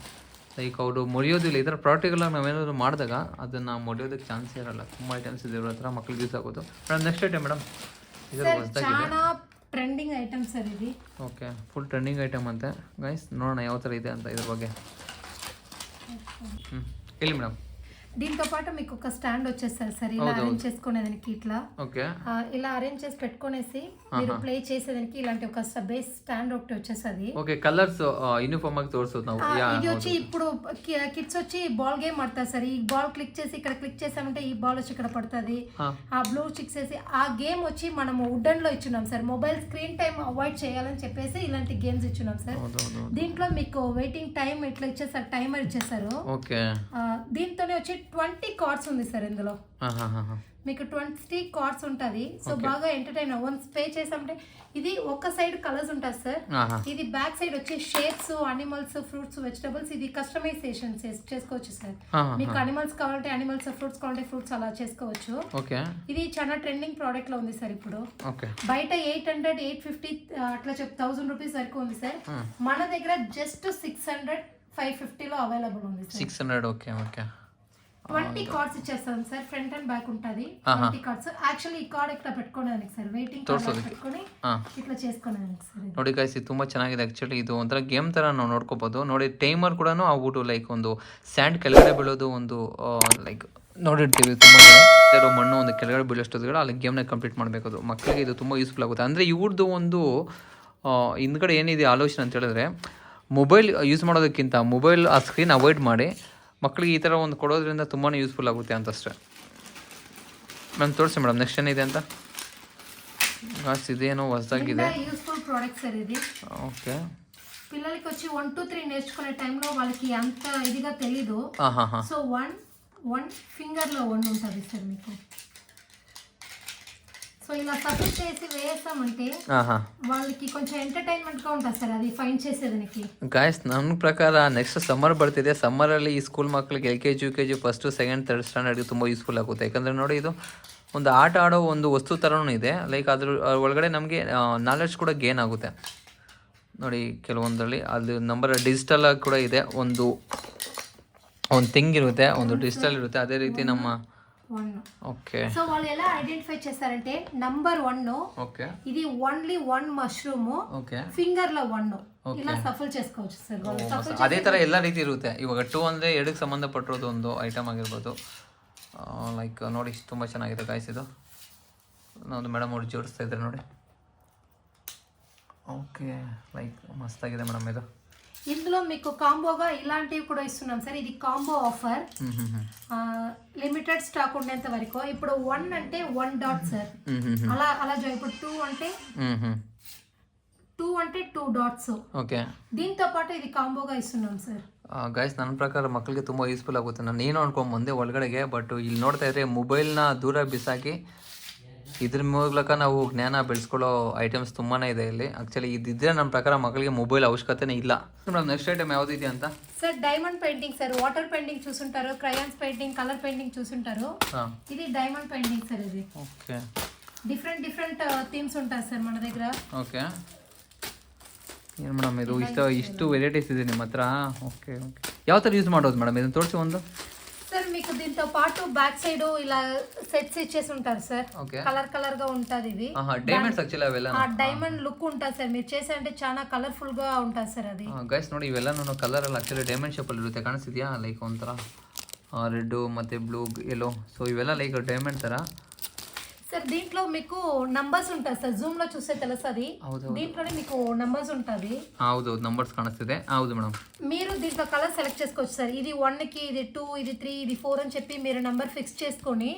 ಲೈಕ್ ಅವರು ಮುರಿಯೋದಿಲ್ಲ. ಈ ಥರ ಪ್ರಾಕ್ಟಿಕಲ್ ಆಗಿ ನಾವೇನಾದ್ರು ಮಾಡಿದಾಗ ಅದನ್ನು ಮುರಿಯೋದಕ್ಕೆ ಚಾನ್ಸ್ ಇರಲ್ಲ. ತುಂಬ ಐಟಮ್ಸ್ ಇದೆ ಇವ್ರ ಹತ್ರ ಮಕ್ಕಳಿಗೆ ಯೂಸ್ ಆಗೋದು. ಮೇಡಮ್ ನೆಕ್ಸ್ಟ್ ಐಟಮ್ ಮೇಡಮ್, ಇದು ಹೊಸದಾಗಿದೆ, ಟ್ರೆಂಡಿಂಗ್ ಐಟಮ್ ಸರ್ ಇದು. ಓಕೆ, ಫುಲ್ ಟ್ರೆಂಡಿಂಗ್ ಐಟಮ್ ಅಂತೆ ಗೈಸ್. ನೋಡೋಣ ಯಾವ ಥರ ಇದೆ ಅಂತ ಇದ್ರ ಬಗ್ಗೆ. ಹೇಳಿ ಮೇಡಮ್. దీంతో పాటు మీకు ఒక స్టాండ్ వచ్చేస్తారు సార్. ఇలా అరేంజ్ చేసుకునేదానికి ఇట్లా ఓకే, ఇలా అరేంజ్ చేసి పెట్టుకునేసి మీరు ప్లే చేసేదానికి ఇలాంటి ఒక బేస్ స్టాండ్ ఒకటి వచ్చేస్తుంది. ఓకే, కలర్స్ యూనిఫామ్ ఆಗಿ ತೋರಿಸೋದು ನಾವು. ఇది వచ్చి ఇప్పుడు కిడ్స్ వచ్చి బాల్ గేమ్ ఆడతారు సార్. ఈ బాల్ క్లిక్ చేసి ఇక్కడ క్లిక్ చేసామంటే ఈ బాల్ వచ్చి ఇక్కడ పడుతుంది. ఆ బ్లూ చిక్స్ వేసి ఆ గేమ్ వచ్చి మనము వుడెన్ లో ఇచ్చున్నాం sir. Mobile screen time avoid చేయాలని చెప్పేసి ఇలాంటి గేమ్స్ ఇచ్చున్నాం సార్. దీంట్లో మీకు వెయిటింగ్ టైం ఇట్లా ఇచ్చేసారు, టైమర్ ఇచ్చేసారు. ఓకే, దీంతోనే వచ్చి 20 కార్డ్స్ ఉంది సార్ ఇందులో. మీకు 20 కార్డ్స్ ఉంటది. సో బాగా ఎంటర్టైన్ వన్స్ పే చేసామంటే ఇది ఒక సైడ్ కలర్స్ ఉంటుంది సార్. ఇది బ్యాక్ సైడ్ వచ్చి షేప్స్, అనిమల్స్, ఫ్రూట్స్, వెజిటబుల్స్. ఇది కస్టమైజేషన్ చేసుకోవచ్చు సార్. మీకు అనిమల్స్ కావాలంటే అనిమల్స్, ఫ్రూట్స్ కావాలంటే ఫ్రూట్స్ అలా చేసుకోవచ్చు. ఇది చాలా ట్రెండింగ్ ప్రోడక్ట్ లో ఉంది సార్ ఇప్పుడు. బయట 800, 850 అట్లా 1000 రూపీస్ వరకు ఉంది సార్. మన దగ్గర జస్ట్ 600, 550 లో అవైలబుల్ ఉంది సార్. 600. ఓకే ఓకే, 20 కార్డ్స్ ఇచ్చేస్తాం సార్. ఫ్రంట్ అండ్ బ్యాక్ ఉంటుంది 20 కార్డ్స్. యాక్చువల్లీ ఈ కార్డ్ ఇక్కడ పెట్టుకోవడానికి సార్, వెయిటింగ్ కార్డ్ పెట్టుకొని ఇట్లా చేసుకోవడానికి ಸಾರ್. ನೋಡಿ ಗೈಸ್, ಇದು ತುಂಬಾ ಚೆನ್ನಾಗಿದೆ ಆಕ್ಚುಲಿ. ಇದು ಒಂಥರ ಗೇಮ್ ತರ ನಾವು ನೋಡ್ಕೋಬಹುದು ನೋಡಿ. ಟೈಮರ್ ಕೂಡ ಆಗ್ಬಿಟ್ಟು ಲೈಕ್ ಒಂದು ಸ್ಯಾಂಡ್ ಕೆಳಗಡೆ ಬೀಳೋದು ಒಂದು ಲೈಕ್ ನೋಡಿರ್ತೀವಿ. ತುಂಬ ಮಣ್ಣು ಒಂದು ಕೆಳಗಡೆ ಬೀಳೋಷ್ಟೊತ್ತಿಗೆ ಅಲ್ಲಿ ಗೇಮ್ನ ಕಂಪ್ಲೀಟ್ ಮಾಡಬೇಕು. ಅದು ಮಕ್ಕಳಿಗೆ ಇದು ತುಂಬ ಯೂಸ್ಫುಲ್ ಆಗುತ್ತೆ. ಅಂದರೆ ಇವ್ರದ್ದು ಒಂದು ಹಿಂದ್ಗಡೆ ಏನಿದೆ ಆಲೋಚನೆ ಅಂತ ಹೇಳಿದ್ರೆ, ಮೊಬೈಲ್ ಯೂಸ್ ಮಾಡೋದಕ್ಕಿಂತ ಮೊಬೈಲ್ ಆ ಸ್ಕ್ರೀನ್ ಅವಾಯ್ಡ್ ಮಾಡಿ ಮಕ್ಕಳಿಗೆ ಈ ಥರ ಒಂದು ಕೊಡೋದ್ರಿಂದ ತುಂಬಾ ಯೂಸ್ಫುಲ್ ಆಗುತ್ತೆ ಅಂತಷ್ಟೇ. ಮ್ಯಾಮ್ ತೋರಿಸಿ ಮೇಡಮ್ ನೆಕ್ಸ್ಟ್ ಏನಿದೆ ಅಂತ. ಗಾಸ್ ಇದೇನೋ ಹೊಸದಾಗಿದೆ, యూస్ఫుల్ ప్రొడక్ట్ సార్ ఇది. ఓకే, పిల్లలకి వచ్చి 1 2 3 నేర్చుకునే టైంలో వాళ్ళకి అంత ఇదిగా తెలీదు. సో 1 ఫింగర్ లో 1 ఉంటుంది సార్ మీకు. సో ఇలా సఫల్ చేసి వేసామంటే వాళ్ళకి కొంచెం ఎంటర్టైన్మెంట్ గా ఉంటుంది సార్ అది ಫೈಂಡ್ చేసేదానికి. ಗಾಯ್ಸ್, ನನ್ನ ಪ್ರಕಾರ ನೆಕ್ಸ್ಟ್ ಸಮ್ಮರ್ ಬರ್ತಿದೆ. ಸಮ್ಮರಲ್ಲಿ ಈ ಸ್ಕೂಲ್ ಮಕ್ಕಳಿಗೆ LKG, UKG, 1st, 2nd, 3rd ಸ್ಟ್ಯಾಂಡರ್ಡ್ಗೆ ತುಂಬ ಯೂಸ್ಫುಲ್ ಆಗುತ್ತೆ. ಯಾಕಂದರೆ ನೋಡಿ, ಇದು ಒಂದು ಆಟ ಆಡೋ ಒಂದು ವಸ್ತು ಥರನೂ ಇದೆ. ಲೈಕ್ ಅದ್ರ ಒಳಗಡೆ ನಮಗೆ ನಾಲೆಡ್ಜ್ ಕೂಡ ಗೇನ್ ಆಗುತ್ತೆ ನೋಡಿ. ಕೆಲವೊಂದರಲ್ಲಿ ಅದು ನಂಬರ್ ಡಿಜಿಟಲ್ ಆಗಿ ಕೂಡ ಇದೆ. ಒಂದು ಥಿಂಗ್ ಇರುತ್ತೆ, ಒಂದು ಡಿಜಿಟಲ್ ಇರುತ್ತೆ. ಅದೇ ರೀತಿ ನಮ್ಮ 1. ఓకే, సో వాళ్ళు ఎలా ఐడెంటిఫై చేస్తారంటే నంబర్ 1 ఓకే, ఇది ఓన్లీ 1 మష్రూమ్, ఓకే, ఫింగర్ లో 1 ఇలా సఫల్ చేసుకోవచ్చు సార్. వాళ్ళు సఫల్ ಅದೇ ಥರ ಎಲ್ಲ ರೀತಿ ಇರುತ್ತೆ. ಇವಾಗ 2 ಅಂದರೆ 2ಕ್ಕೆ ಸಂಬಂಧಪಟ್ಟಿರೋದು ಒಂದು ಐಟಮ್ ಆಗಿರ್ಬೋದು. ಲೈಕ್ ನೋಡಿ, ತುಂಬ ಚೆನ್ನಾಗಿದೆ ಗಾಯ್ಸ್. ಇದು ಒಂದು ಮೇಡಮ್ ಅವ್ರು ಜೋಡಿಸ್ತಾ ಇದ್ದಾರೆ ನೋಡಿ. ಓಕೆ, ಲೈಕ್ ಮಸ್ತಾಗಿದೆ ಮೇಡಮ್ ಇದು. ఇందులో మీకు కాంబోగా ఇలాంటివి కూడా ఇస్తున్నాం సార్. ఇది కాంబో ఆఫర్, లిమిటెడ్ స్టాక్ ఉండేంత వరకు. ఇప్పుడు 1 అంటే 1 డాట్ సార్. అలా ఇప్పుడు 2 అంటే 2 డాట్స్. ఓకే, దీంతో పాటు ఇది కాంబోగా ఇస్తున్నాం సార్. ಗೈಸ್, ನನ್ನ ಪ್ರಕಾರ ಮಕ್ಕಳಿಗೆ ತುಂಬ ಯೂಸ್ಫುಲ್ ಆಗುತ್ತೆ. ನಾನು ಏನು ಅನ್ಕೊಂಬಂದೆ ಒಳಗಡೆಗೆ, ಬಟ್ ಇಲ್ಲಿ ನೋಡ್ತಾ ಇದ್ರೆ ಮೊಬೈಲ್ನ ದೂರ ಬಿಸಾಕಿ ಇದ್ರ ಮೂಲಕ ನಾವು ಜ್ಞಾನ ಬೆಳೆಸ್ಕೊಳ್ಳೋ ಐಟಮ್ಸ್ ತುಂಬಾ ಇದೆ ಇಲ್ಲಿ. ಆಕ್ಚುಲಿ ಇದಿದ್ರೆ ನನ್ನ ಪ್ರಕಾರ ಮಕ್ಕಳಿಗೆ ಮೊಬೈಲ್ ಅವಶ್ಯಕತೆನೇ ಇಲ್ಲ. ಮೇಡಮ್ ನೆಕ್ಸ್ಟ್ ಐಟಮ್ ಯಾವುದಿದೆ ಅಂತ sir? Diamond painting sir. Water painting చూసుంటారు, క్రయాన్స్ పెయింటింగ్, కలర్ పెయింటింగ్ చూసుంటారు. ఇది డైమండ్ పెయింటింగ్ సార్. ఇది ఓకే, డిఫరెంట్ థీమ్స్ ఉంటాయి సార్ మన దగ్గర. ఓకే, ಏನು ಮೇಡಮ್ ಇದು ಇಷ್ಟು ವೆರೈಟೀಸ್ ಇದೆ ನಿಮ್ಮ ಹತ್ರ? ఓకే ఓకే ಯಾವ ಥರ యూజ్ ಮಾಡೋದು మేడం ಇದನ್ನು తోర్చి ಒಂದು? సార్ మీకు దీంతో పాటు బ్యాక్ సైడ్ ఇలా సెట్స్ ఇచ్చేసి ఉంటారు సార్. ఓకే. కలర్ గా ఉంటది ఇది. డైమండ్స్ యాక్చువల్లీ అವೆಲ್ಲ డైమండ్ లుక్ ఉంటుంది సార్. మీరు చేసే అంటే చాలా కలర్ఫుల్ గా ఉంటుంది సార్ అది. ಗೈಸ್ ನೋಡಿ ಇವೆಲ್ಲ ಕಲರ್ ಎಲ್ಲ ಆಕ್ಚುಲಿ ಡೈಮಂಡ್ ಶೇಪ್ ಅಲ್ಲಿ ಇರುತ್ತೆ, ಕಾಣಿಸ್ತಿದ್ಯಾ? ಲೈಕ್ ಒಂಥರ ರೆಡ್ ಮತ್ತೆ ಬ್ಲೂ ಯೆಲ್ಲೋ, ಸೊ ಇವೆಲ್ಲ ಲೈಕ್ ಡೈಮಂಡ್ ತರ. సార్ దీంట్లో మీకు నంబర్స్ ఉంటాయి సార్. జూమ్ లో చూస్తే తెలుస్తుంది. దీంట్లోనే మీకు నంబర్స్ ఉంటుంది. హౌదు నంబర్స్ కానిస్తుంది. హౌదు మేడం. మీరు దీంట్లో కలర్ సెలెక్ట్ చేసుకోవచ్చు సార్. ఇది 1 కి, ఇది 2, ఇది 3, ఇది 4 అని చెప్పి మీరు నంబర్ ఫిక్స్ చేసుకొని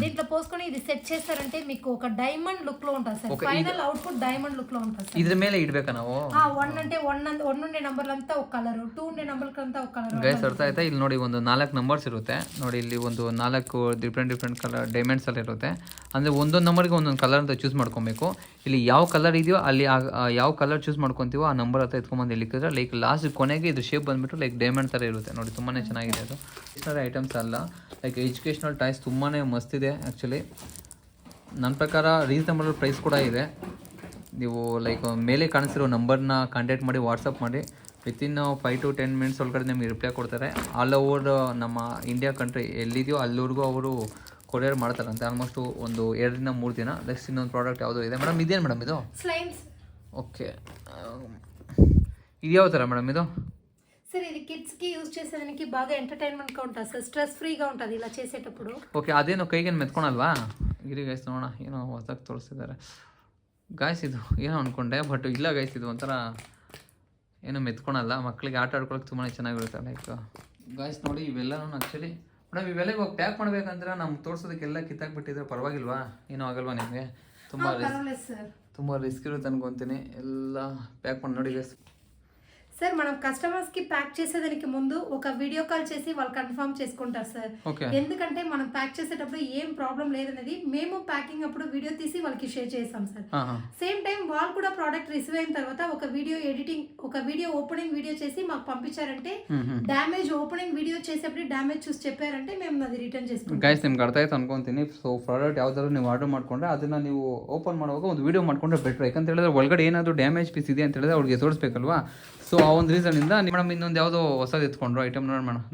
దీంట్లో పోసుకొని ఇది సెట్ చేస్తారంటే మీకు ఒక డైమండ్ లుక్ లో ఉంటుంది sir. Final output diamond look లో ఉంటుంది సార్. ಇದ್ರ ಮೇಲೆ ಇಡಬೇಕಾ ನಾವು? 1 అంటే 1 ఉండే నంబర్ అంతా ఒక కలర్, 2 ఉండే నంబర్ అంతా ఒక కలర్. ಗೈಸ್ ಅರ್ಥ ಆಯ್ತಾ? ಇಲ್ಲಿ ನೋಡಿ ಒಂದು 4 ನಂಬರ್ಸ್ ಇರುತ್ತೆ ನೋಡಿ. ಇಲ್ಲಿ ಒಂದು 4 ಡಿಫ್ರೆಂಟ್ ಕಲರ್ ಡೈಮಂಡ್ಸ್ ಎಲ್ಲ ಇರುತ್ತೆ. ಅಂದರೆ ಒಂದೊಂದು ನಂಬರ್ಗೆ ಒಂದೊಂದು ಕಲರ್ ಅಂತ ಚೂಸ್ ಮಾಡ್ಕೊಬೇಕು. ಇಲ್ಲಿ ಯಾವ ಕಲರ್ ಇದೆಯೋ ಅಲ್ಲಿ ಯಾವ ಕಲರ್ ಚೂಸ್ ಮಾಡ್ಕೊತೀವೋ ಆ ನಂಬರ್ ಹತ್ರ ಎತ್ಕೊಂಬಂದು ಇಲ್ಲಿಕ್ಕಿದ್ರೆ ಲೈಕ್ ಲಾಸ್ಟ್ ಕೊನೆಗೆ ಇದು ಶೇಪ್ ಬಂದುಬಿಟ್ಟು ಲೈಕ್ ಡೈಮಂಡ್ ಥರ ಇರುತ್ತೆ ನೋಡಿ. ತುಂಬಾ ಚೆನ್ನಾಗಿದೆ ಅದು. ಎಷ್ಟರ ಐಟಮ್ಸ್ ಅಲ್ಲ, ಲೈಕ್ ಎಜುಕೇಷ್ನಲ್ ಟಾಯ್ಸ್ ತುಂಬಾ ಮಸ್ತಿದೆ ಆ್ಯಕ್ಚುಲಿ. ನನ್ನ ಪ್ರಕಾರ ರೀಸನಬಲ್ ಪ್ರೈಸ್ ಕೂಡ ಇದೆ. ನೀವು ಲೈಕ್ ಮೇಲೆ ಕಾಣಿಸಿರೋ ನಂಬರ್ನ ಕಾಂಟ್ಯಾಕ್ಟ್ ಮಾಡಿ ವಾಟ್ಸಪ್ ಮಾಡಿ ವಿತಿನ್ 5 to 10 ಮಿನಿಟ್ಸ್ ಒಳಗಡೆ ನಿಮಗೆ ರಿಪ್ಲೈ ಕೊಡ್ತಾರೆ. ಆಲ್ ಓವರ್ ನಮ್ಮ ಇಂಡಿಯಾ ಕಂಟ್ರಿ ಎಲ್ಲಿದೆಯೋ ಅಲ್ಲಿವರೆಗೂ ಅವರು ಕೊರಿಯರ್ ಮಾಡ್ತಾರಂತೆ. ಆಲ್ಮೋಸ್ಟ್ ಒಂದು 2 ದಿನ 3 ದಿನ. ನೆಕ್ಸ್ಟ್ ಇನ್ನೊಂದು ಪ್ರಾಡಕ್ಟ್ ಯಾವುದೋ ಇದೆ ಮೇಡಮ್. ಇದೇನು ಮೇಡಮ್ ಇದು? ಸ್ಲೈಮ್ಸ್. ఓకే ఇది ಯಾವ ಥರ ಮೇಡಮ್ ಇದು? సార్ ఇది కిడ్స్ కి యూజ్ చేసేదానికి బాగా ఎంటర్టైన్మెంట్ గా ఉంటుంది సార్. స్ట్రెస్ ఫ్రీగా ఉంటుంది ఇలా చేసేటప్పుడు. ಓಕೆ ಅದೇನು ಕೈಗೇನು ಮೆತ್ಕೊಳಲ್ವಾ? ಗಿರಿ ಗೈಸ್ ನೋಡೋಣ, ಏನೋ ಹೊಸದಾಗಿ ತೋರಿಸ್ತಿದ್ದಾರೆ ಗಾಯ್ಸ್. ಇದು ಏನೋ ಅಂದ್ಕೊಂಡೆ, ಬಟ್ ಇಲ್ಲ ಗೈಸ್, ಇದು ಒಂಥರ ಏನೋ ಮೆತ್ಕೊಳಲ್ಲ. ಮಕ್ಕಳಿಗೆ ಆಟ ಆಡ್ಕೊಳಕ್ಕೆ ತುಂಬಾ ಚೆನ್ನಾಗಿರುತ್ತೆ. ಲೈಕ್ ಗಾಯ್ಸ್ ನೋಡಿ ಇವೆಲ್ಲನೂ ಆ್ಯಕ್ಚುಲಿ ಮೇಡಮ್ ಇವೆಲ್ಲ ಇವಾಗ ಪ್ಯಾಕ್ ಮಾಡ್ಬೇಕಂದ್ರೆ ನಮ್ಗೆ ತೋರಿಸೋದಕ್ಕೆಲ್ಲ ಕಿತ್ತಾಕ್ಬಿಟ್ಟಿದ್ರೆ ಪರವಾಗಿಲ್ವಾ? ಏನೂ ಆಗಲ್ವಾ ನಿಮಗೆ? ತುಂಬ ರಿಸ್ಕ್ ಇರುತ್ತೆ ಅನ್ಕೊತೀನಿ. ಎಲ್ಲ ಪ್ಯಾಕ್ ಮಾಡಿ ನೋಡಿ ಗೈಸ್. సార్ మనం కస్టమర్స్ కి ప్యాక్ చేసేదానికి ముందు ఒక వీడియో కాల్ చేసి వాళ్ళు కన్ఫర్మ్ చేసుకుంటారు సార్. ఎందుకంటే మనం ప్యాక్ చేసేటప్పుడు ఏం ప్రాబ్లం లేదనేది మేము ప్యాకింగ్ అప్పుడు వీడియో తీసి వాళ్ళకి షేర్ చేస్తాం సార్. సేమ్ టైం వాళ్ళు కూడా ప్రోడక్ట్ రిసీవ్ అయిన తర్వాత ఒక వీడియో ఎడిటింగ్, ఒక వీడియో ఓపెనింగ్ వీడియో చేసి మాకు పంపించారంటే డ్యామేజ్ ఓపెనింగ్ వీడియో చేసేప్పుడు డ్యామేజ్ చూసి చెప్పారంటే మేము అది ರಿಟರ್ನ್ చేసుకుంటాం. ಗೈಸ್ ನಿಮ್ಗೆ ಅರ್ಥ ಆಯ್ತು ಅನ್ಕೊಂತೀನಿ. ಸೊ ಪ್ರಾಡಕ್ಟ್ ಯಾವ್ದಾದ್ರು ನೀವು ಆರ್ಡರ್ ಮಾಡ್ಕೊಂಡ್ರೆ ಅದನ್ನ ನೀವು ಓಪನ್ ಮಾಡುವಾಗ ಒಂದು ವಿಡಿಯೋ ಮಾಡ್ಕೊಂಡ್ರೆ ಬೆಟರ್. ಯಾಕಂತ ಹೇಳಿದ್ರೆ ಒಳಗಡೆ ಏನಾದರೂ ಡ್ಯಾಮೇಜ್ ಪೀಸ್ ಇದೆ ಅಂತ ಹೇಳಿದ್ರೆ ಅವ್ರಿಗೆ ತೋರಿಸ್ಬೇಕಲ್ವಾ? ಸೊ ಆ ಒಂದು ರೀಸನ್ ಇಂದ ಮೇಡಮ್ ಇನ್ನೊಂದು ಯಾವುದೋ ಹೊಸದು ಎತ್ಕೊಂಡ್ರು ಐಟಮ್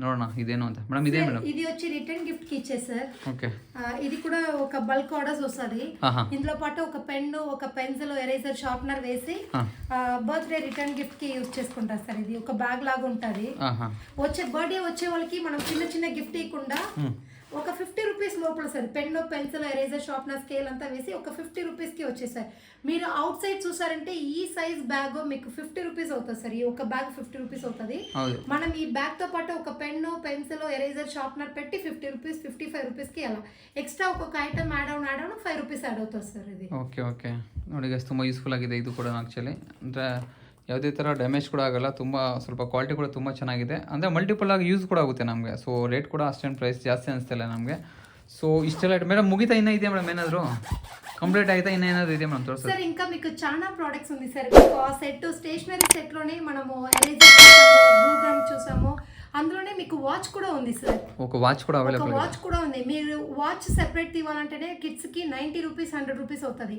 ನೋಡೋಣ ಇದೇನು ಅಂತ. ಮೇಡಮ್ ಇದೇ ಮೇಡಮ್ ఇది వచ్చి రిటర్న్ గిఫ్ట్ కి ఇచ్చే సార్. ఓకే. ఇది కూడా ఒక బల్క్ ఆర్డర్స్ వస్తది. ఇందులో పాటు ఒక పెన్, ఒక పెన్సిల్, ఎరేజర్, షార్ప్నర్ వేసి బర్త్డే రిటర్న్ గిఫ్ట్ కి యూజ్ చేసుకుంటారు సార్. ఇది ఒక బ్యాగ్ లాగా ఉంటది. వచ్చే బర్త్డే వచ్చే వాళ్ళకి మనం చిన్న చిన్న గిఫ్ట్ ఇవ్వకుండా ఒక 50 రూపీస్ లోపల sir pen, pencil, eraser, sharpener, scale అంతా వేసి ఒక 50 రూపీస్ కి వచ్చేసారు. మీరు అవుట్ సైడ్ చూసారంటే ఈ సైజ్ బ్యాగ్ మీకు 50 రూపీస్ అవుతుంది సార్. ఈ ఒక బ్యాగ్ 50 రూపీస్ అవుతుంది. మనం ఈ బ్యాగ్ తో పాటు ఒక పెన్, పెన్సిల్, ఎరేజర్, షార్ప్నర్ పెట్టి 50 రూపీస్, 55 రూపీస్ కి అలా ఎక్స్ట్రా ఒక్కొక్క item add on 5 rupees add అవుతుంది ಸಾರ್ ಇದು. ಓಕೆ ಓಕೆ ನೋಡಿ ಗೈಸ್, ತುಂಬ ಯೂಸ್ಫುಲ್ ಆಗಿದೆ ಇದು ಕೂಡ ಆ್ಯಕ್ಚುಲಿ. ಅಂದರೆ ಯಾವುದೇ ಥರ ಡ್ಯಾಮೇಜ್ ಕೂಡ ಆಗಲ್ಲ. ತುಂಬ ಸ್ವಲ್ಪ ಕ್ವಾಲಿಟಿ ಕೂಡ ತುಂಬ ಚೆನ್ನಾಗಿದೆ. ಅಂದರೆ ಮಲ್ಟಿಪಲ್ ಆಗಿ ಯೂಸ್ ಕೂಡ ಆಗುತ್ತೆ ನಮಗೆ. ಸೊ ರೇಟ್ ಕೂಡ ಅಷ್ಟೇನು ಪ್ರೈಸ್ ಜಾಸ್ತಿ ಅನಿಸ್ತಿಲ್ಲ ನಮಗೆ. ಸೊ ಇಷ್ಟೆಲ್ಲ ಮೇಡಮ್ ಮುಗಿತಾ ಇನ್ನೂ ಇದೆಯಾ ಮೇಡಮ್? ಏನಾದರೂ కంప్లీట్ అయితే ఏనాದರೂ ಇದೆ మనం తోర్స సార్. ఇంకా మీకు చాలా ప్రొడక్ట్స్ ఉంది సార్. ఒక సెట్ స్టేషనరీ సెట్ లోనే మనము ఎరేజర్ చూసాము, బ్లూ గమ్ చూసాము. అందులోనే మీకు వాచ్ కూడా ఉంది సార్. ఒక వాచ్ కూడా అవైలబుల్ ఒక వాచ్ కూడా ఉంది. మీరు వాచ్ సెపరేట్ తీవాలంటేనే కిడ్స్ కి 90 రూపీస్ 100 రూపీస్ అవుతుంది.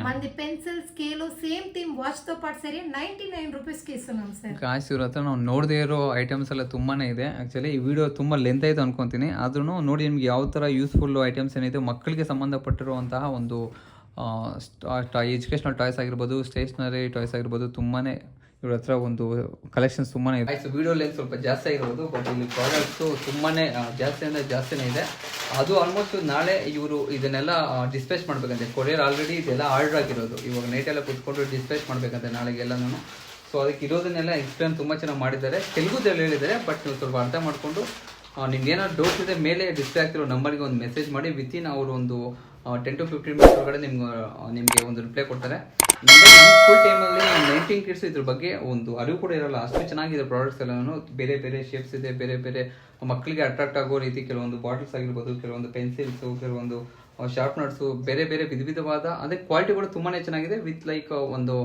మనది pencil, scale same theme watch తో ಪಾటు ಸರಿ 99 ರೂಪೀಸ್ ಗೆ ಇస్తున్నాం ಸರ್. ಗಾಯ್ಸ್ ಇವ್ರ ಹತ್ರ ನಾವು ನೋಡದೇ ಇರೋ ಐಟಮ್ಸ್ ಎಲ್ಲ ತುಂಬಾನೇ ಇದೆ. ಆ್ಯಕ್ಚುಲಿ ಈ ವಿಡಿಯೋ ತುಂಬ ಲೆಂತ್ ಆಯಿತು ಅನ್ಕೊತೀನಿ. ಆದ್ರೂ ನೋಡಿ ನಿಮ್ಗೆ ಯಾವ ಥರ ಯೂಸ್ಫುಲ್ ಐಟಮ್ಸ್ ಏನಿದೆ ಮಕ್ಕಳಿಗೆ ಸಂಬಂಧಪಟ್ಟಿರುವಂತಹ ಒಂದು ಎಜುಕೇಷನಲ್ ಟಾಯ್ಸ್ ಆಗಿರ್ಬೋದು, ಸ್ಟೇಷನರಿ ಟಾಯ್ಸ್ ಆಗಿರ್ಬೋದು, ತುಂಬಾ ಇವ್ರ ಹತ್ರ ಒಂದು ಕಲೆಕ್ಷನ್ಸ್ ತುಂಬಾ ಇದೆ. ವಿಡಿಯೋ ಲೆಂತ್ ಸ್ವಲ್ಪ ಜಾಸ್ತಿ ಆಗಿರ್ಬೋದು, ಬಟ್ ಇಲ್ಲಿ ಪ್ರಾಡಕ್ಟ್ಸು ತುಂಬಾ ಜಾಸ್ತಿ ಅಂದರೆ ಜಾಸ್ತಿನೇ ಇದೆ. ಅದು ಆಲ್ಮೋಸ್ಟ್ ನಾಳೆ ಇವರು ಇದನ್ನೆಲ್ಲ ಡಿಸ್ಪ್ಯಾಚ್ ಮಾಡಬೇಕಂತೆ. ಕೊರಿಯರ್ ಆಲ್ರೆಡಿ ಇದೆಲ್ಲ ಆರ್ಡರ್ ಆಗಿರೋದು. ಇವಾಗ ನೈಟೆಲ್ಲ ಕೂತ್ಕೊಂಡು ಡಿಸ್ಪ್ಯಾಚ್ ಮಾಡಬೇಕಂತೆ ನಾಳೆಗೆಲ್ಲನೂ. ಸೊ ಅದಕ್ಕೆ ಇರೋದನ್ನೆಲ್ಲ ಎಕ್ಸ್ಪ್ಲೇನ್ ತುಂಬ ಚೆನ್ನಾಗಿ ಮಾಡಿದ್ದಾರೆ. ತೆಲುಗುದಲ್ಲಿ ಹೇಳಿದ್ದಾರೆ, ಬಟ್ ನೀವು ಸ್ವಲ್ಪ ಅರ್ಥ ಮಾಡಿಕೊಂಡು ನಿಮ್ಗೆ ಏನಾದ್ರು ಡೌಟ್ ಇದೆ ಮೇಲೆ ಡಿಸ್ಪ್ಲೇ ಆಗ್ತಿರೋ ನಂಬರ್ಗೆ ಒಂದು ಮೆಸೇಜ್ ಮಾಡಿ. ವಿತಿನ್ ಅವರು ಒಂದು 10 to 15 ಮಿನಿಟ್ಸ್ ಒಳಗಡೆ ನಿಮಗೆ ಒಂದು ರಿಪ್ಲೈ ಕೊಡ್ತಾರೆ. ನಮ್ಮ ಸ್ಕೂಲ್ ಟೈಮಲ್ಲಿ 19 ಕಿಡ್ಸ್ ಇದ್ರ ಬಗ್ಗೆ ಒಂದು ಅರಿವು ಕೂಡ ಇರಲ್ಲ. ಅಷ್ಟು ಚೆನ್ನಾಗಿದೆ ಪ್ರಾಡಕ್ಟ್ಸ್ ಎಲ್ಲನೂ. ಬೇರೆ ಬೇರೆ ಶೇಪ್ಸ್ ಇದೆ, ಬೇರೆ ಬೇರೆ ಮಕ್ಕಳಿಗೆ ಅಟ್ರಾಕ್ಟ್ ಆಗೋ ರೀತಿ ಕೆಲವೊಂದು ಬಾಟಲ್ಸ್ ಆಗಿರ್ಬೋದು, ಕೆಲವೊಂದು ಪೆನ್ಸಿಲ್ಸು, ಕೆಲವೊಂದು ಶಾರ್ಪ್ನರ್ಸು, ಬೇರೆ ಬೇರೆ ವಿಧವಾದ ಅದೇ ಕ್ವಾಲಿಟಿ ಕೂಡ ತುಂಬಾ ಚೆನ್ನಾಗಿದೆ. ವಿತ್ ಲೈಕ್ ಒಂದು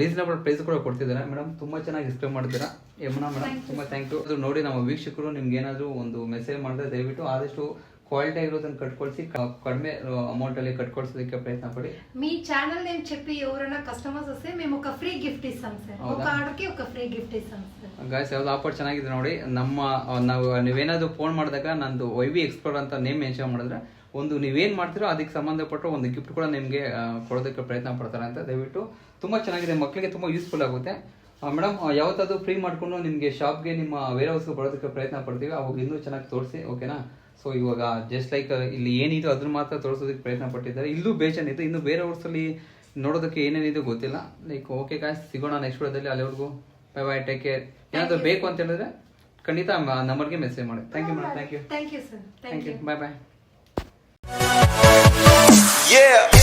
ರೀಸನಬಲ್ ಪ್ರೈಸ್ ಕೂಡ ಕೊಡ್ತಿದ್ದಾರೆ. ಮೇಡಮ್ ತುಂಬ ಚೆನ್ನಾಗಿ ಎಕ್ಸ್ಪ್ಲೇನ್ ಮಾಡ್ತೀರಾ ಯಮುನಾ ಮೇಡಮ್, ತುಂಬ ಥ್ಯಾಂಕ್ ಯು. ಅದು ನೋಡಿ ನಮ್ಮ ವೀಕ್ಷಕರು ನಿಮ್ಗೆ ಏನಾದರೂ ಒಂದು ಮೆಸೇಜ್ ಮಾಡಿದ್ರೆ ದಯವಿಟ್ಟು ಆದಷ್ಟು ಕ್ವಾಲಿಟಿ ಆಗಿರೋದನ್ನ ಕಟ್ಕೊಳ್ಸಿ కడిమే అమౌంట్ ಅಲ್ಲಿ కట్టుకోవడానికి ప్రయత్నం పడి మీ ఛానల్ నేమ్ చెప్పి ఎవరైనా కస్టమర్స్ వస్తే మేము ఒక ఫ్రీ గిఫ్ట్ ఇస్తాం సార్ ఒక ఆర్డర్ కి ఒక ఫ్రీ గిఫ్ట్ ఇస్తాం సార్ ಗೈಸ್ ಯಾವ್ದು ಆಫರ್ ಚೆನ್ನಾಗಿದೆ ನೋಡಿ ನಾವು ನೀವೇನಾದ್ರು ಫೋನ್ ಮಾಡಿದಾಗ ನಂದು YB ಎಕ್ಸ್ಪ್ಲೋರ್ ಅಂತ ನೇಮ್ ಮೆನ್ಷನ್ ಮಾಡಿದ್ರೆ ಒಂದು ನೀವೇನ್ ಮಾಡ್ತೀರೋ ಅದಕ್ಕೆ ಸಂಬಂಧಪಟ್ಟ ಒಂದು ಗಿಫ್ಟ್ ಕೂಡ ನಿಮಗೆ ಕೊಡೋದಕ್ಕೆ ಪ್ರಯತ್ನ ಪಡ್ತಾರೆ ಅಂತ ದಯವಿಟ್ಟು ತುಂಬಾ ಚೆನ್ನಾಗಿದೆ ಮಕ್ಕಳಿಗೆ ತುಂಬಾ ಯೂಸ್ಫುಲ್ ಆಗುತ್ತೆ ಮೇಡಮ್ ಯಾವತ್ತಾದ್ರೂ ಫ್ರೀ ಮಾಡ್ಕೊಂಡು ನಿಮಗೆ ಶಾಪ್ಗೆ ನಿಮ್ಮ ವೇರ್ ಹೌಸ್ಗೆ ಬರೋದಕ್ಕೆ ಪ್ರಯತ್ನ ಪಡ್ತೀವಿ ಅವಾಗ ಇನ್ನೂ ಚೆನ್ನಾಗಿ ತೋರಿಸಿ ಓಕೆನಾ ಸೊ ಇವಾಗ ಜಸ್ಟ್ ಲೈಕ್ ಇಲ್ಲಿ ಏನಿದೆ ಅದ್ರ ಮಾತ್ರ ತೋರಿಸೋದಕ್ಕೆ ಪ್ರಯತ್ನ ಪಟ್ಟಿದ್ದಾರೆ ಇಲ್ಲೂ ಬೇಜಾನಿದೆ ಇನ್ನು ಬೇರೆ ಔಟ್ಸಲ್ಲಿ ನೋಡೋದಕ್ಕೆ ಏನೇನಿದೆ ಗೊತ್ತಿಲ್ಲ ಲೈಕ್ ಓಕೆ ಗಾಯ್ಸ್ ಸಿಗೋಣ ನೆಕ್ಸ್ಟ್ ವಿಡಿಯೋದಲ್ಲಿ ಅಲ್ಲಿವರೆಗೂ ಬೈ ಟೇಕ್ ಕೇರ್ ಏನಾದರೂ ಬೇಕು ಅಂತ ಹೇಳಿದ್ರೆ ಖಂಡಿತ ನಂಬರ್ಗೆ ಮೆಸೇಜ್ ಮಾಡಿ thank you madam thank you thank you sir thank you bye bye Yeah.